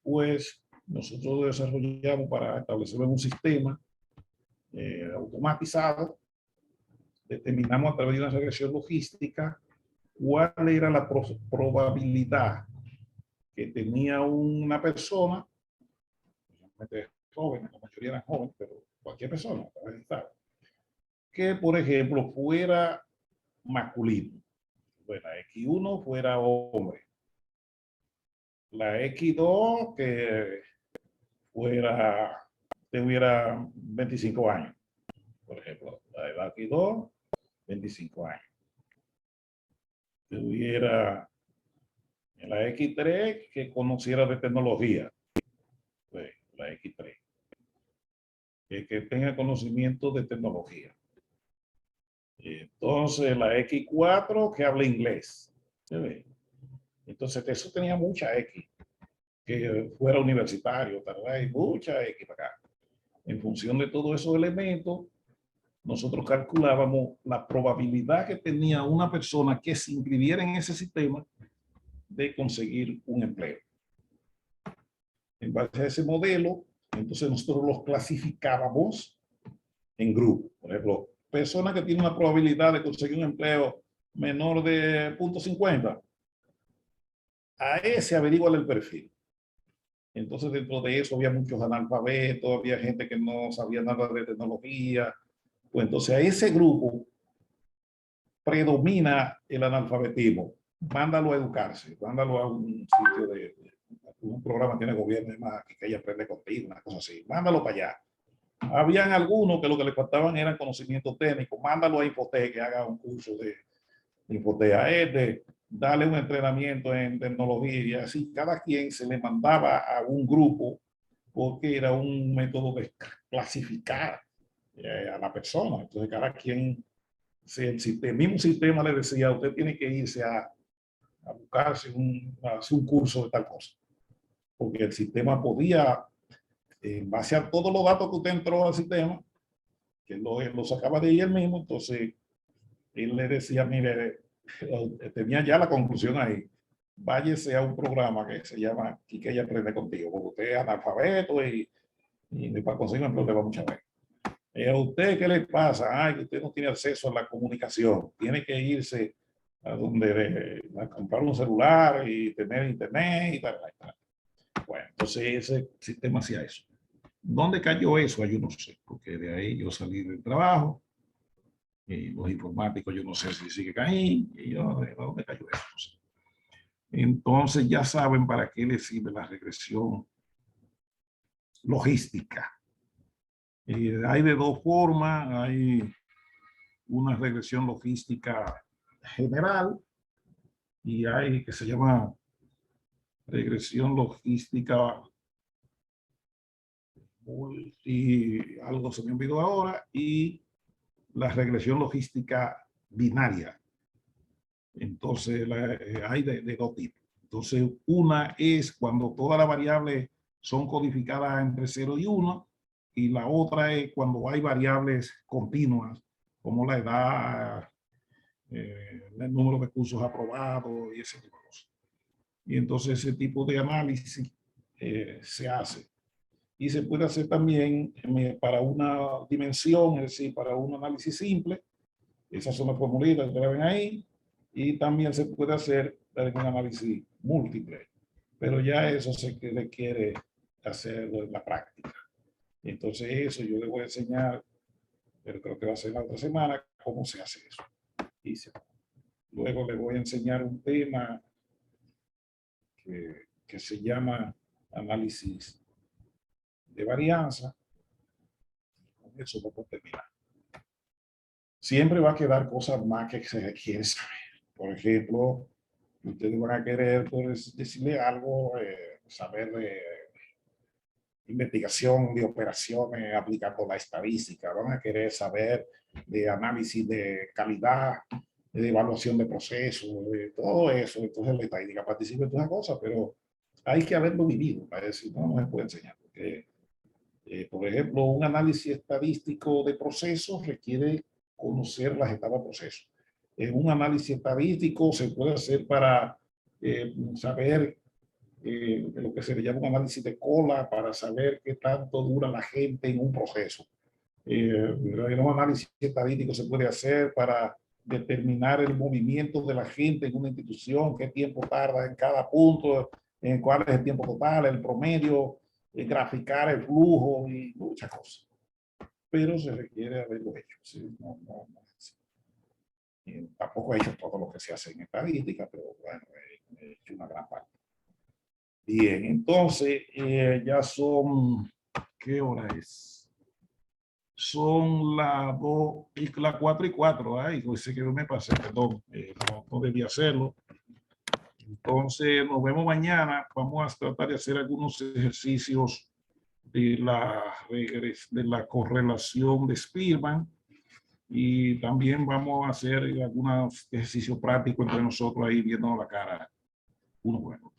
Pues nosotros desarrollamos para establecer un sistema automatizado, determinamos a través de una regresión logística cuál era la probabilidad que tenía una persona, jóvenes, la mayoría eran jóvenes, pero cualquier persona, que por ejemplo fuera masculino. Bueno, la X1 fuera hombre. La X2 que fuera, tuviera 25 años. Por ejemplo, la X2, 25 años. Tuviera en la X3 que conociera de tecnología. Pues, la X3. Que tenga conocimiento de tecnología. Entonces, la X4 que hable inglés. Entonces, eso tenía mucha X. Que fuera universitario, ¿verdad? Y mucha X para acá. En función de todos esos elementos, nosotros calculábamos la probabilidad que tenía una persona que se inscribiera en ese sistema de conseguir un empleo. En base a ese modelo, entonces nosotros los clasificábamos en grupos. Por ejemplo, personas que tienen una probabilidad de conseguir un empleo menor de 0.50, a ese averigua el perfil. Entonces, dentro de eso había muchos analfabetos, había gente que no sabía nada de tecnología. Pues entonces a ese grupo predomina el analfabetismo. Mándalo a educarse, mándalo a un sitio un programa tiene gobierno más que ella aprende contigo, una cosa así. Mándalo para allá. Habían algunos que lo que le faltaban era conocimiento técnico. Mándalo a Infotec que haga un curso de Infotec. A dale un entrenamiento en tecnología y así. Cada quien se le mandaba a un grupo porque era un método de clasificar a la persona. Entonces, cada quien, si el mismo sistema le decía, usted tiene que irse a buscarse a hacer un curso de tal cosa. Porque el sistema podía, en base a todos los datos que usted entró al sistema, que lo sacaba de ahí él mismo, entonces él le decía, mire, tenía ya la conclusión ahí, váyase a un programa que se llama Quiqueya Aprende Contigo, porque usted es analfabeto y para conseguir un empleo le va muchas veces. ¿A usted qué le pasa? Ay, que usted no tiene acceso a la comunicación, tiene que irse a donde a comprar un celular y tener internet y tal. Bueno, entonces ese sistema hacía eso. ¿Dónde cayó eso? Yo no sé, porque de ahí yo salí del trabajo y los informáticos yo no sé si sigue ahí y yo, ¿de dónde cayó eso? No sé. Entonces ya saben para qué le sirve la regresión logística. Hay de dos formas, hay una regresión logística general y hay que se llama regresión logística algo se me olvidó ahora, y la regresión logística binaria. Entonces hay de dos tipos. Entonces una es cuando todas las variables son codificadas entre 0 y 1 y la otra es cuando hay variables continuas como la edad, el número de cursos aprobados y ese tipo de cosas. Y entonces ese tipo de análisis se hace. y se puede hacer también para una dimensión, es decir, para un análisis simple. Esas son las formulitas que ven ahí, y también se puede hacer en un análisis múltiple, pero ya eso se requiere hacerlo en la práctica. Entonces eso yo le voy a enseñar, pero creo que va a ser la otra semana, cómo se hace eso. Y luego le voy a enseñar un tema que se llama análisis de varianza. Con eso vamos a terminar. Siempre va a quedar cosas más que se requiere saber. Por ejemplo, ustedes van a querer pues, decirle algo, saber de investigación de operaciones aplicando la estadística, van a querer saber de análisis de calidad, de evaluación de procesos, de todo eso. Entonces la estadística participa en todas las cosas, pero hay que haberlo vivido para decir, no se puede enseñar. Porque, por ejemplo, un análisis estadístico de procesos requiere conocer las etapas de proceso. Un análisis estadístico se puede hacer para saber lo que se le llama un análisis de cola, para saber qué tanto dura la gente en un proceso. Un análisis estadístico se puede hacer para determinar el movimiento de la gente en una institución, qué tiempo tarda en cada punto, en cuál es el tiempo total, el promedio, graficar el flujo y muchas cosas. Pero se requiere haberlo hecho. ¿Sí? Tampoco he hecho todo lo que se hace en estadística, pero bueno, he hecho una gran parte. Bien, entonces ya son, ¿qué hora es? Son las 2 y las 4:04. Ay, pues sé que yo me pasé, perdón, no debía hacerlo. Entonces nos vemos mañana. Vamos a tratar de hacer algunos ejercicios de la correlación de Spearman, y también vamos a hacer algunos ejercicios prácticos entre nosotros ahí viéndonos la cara uno con el otro.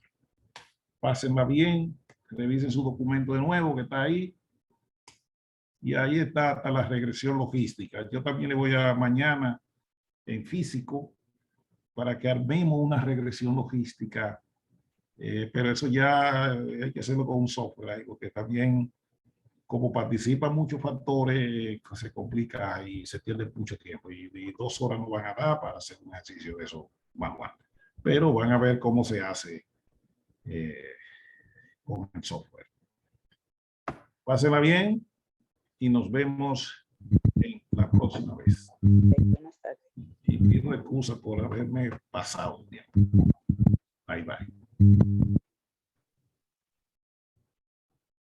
Pásenla bien, revisen su documento de nuevo que está ahí. Y ahí está hasta la regresión logística. Yo también le voy a mañana en físico para que armemos una regresión logística. Pero eso ya hay que hacerlo con un software, porque también como participan muchos factores, se complica y se pierde mucho tiempo. Y 2 horas no van a dar para hacer un ejercicio de eso manual. Pero van a ver cómo se hace con el software. Pásenla bien y nos vemos en la próxima vez. Buenas tardes. Y pido excusa por haberme pasado un tiempo. Bye, bye.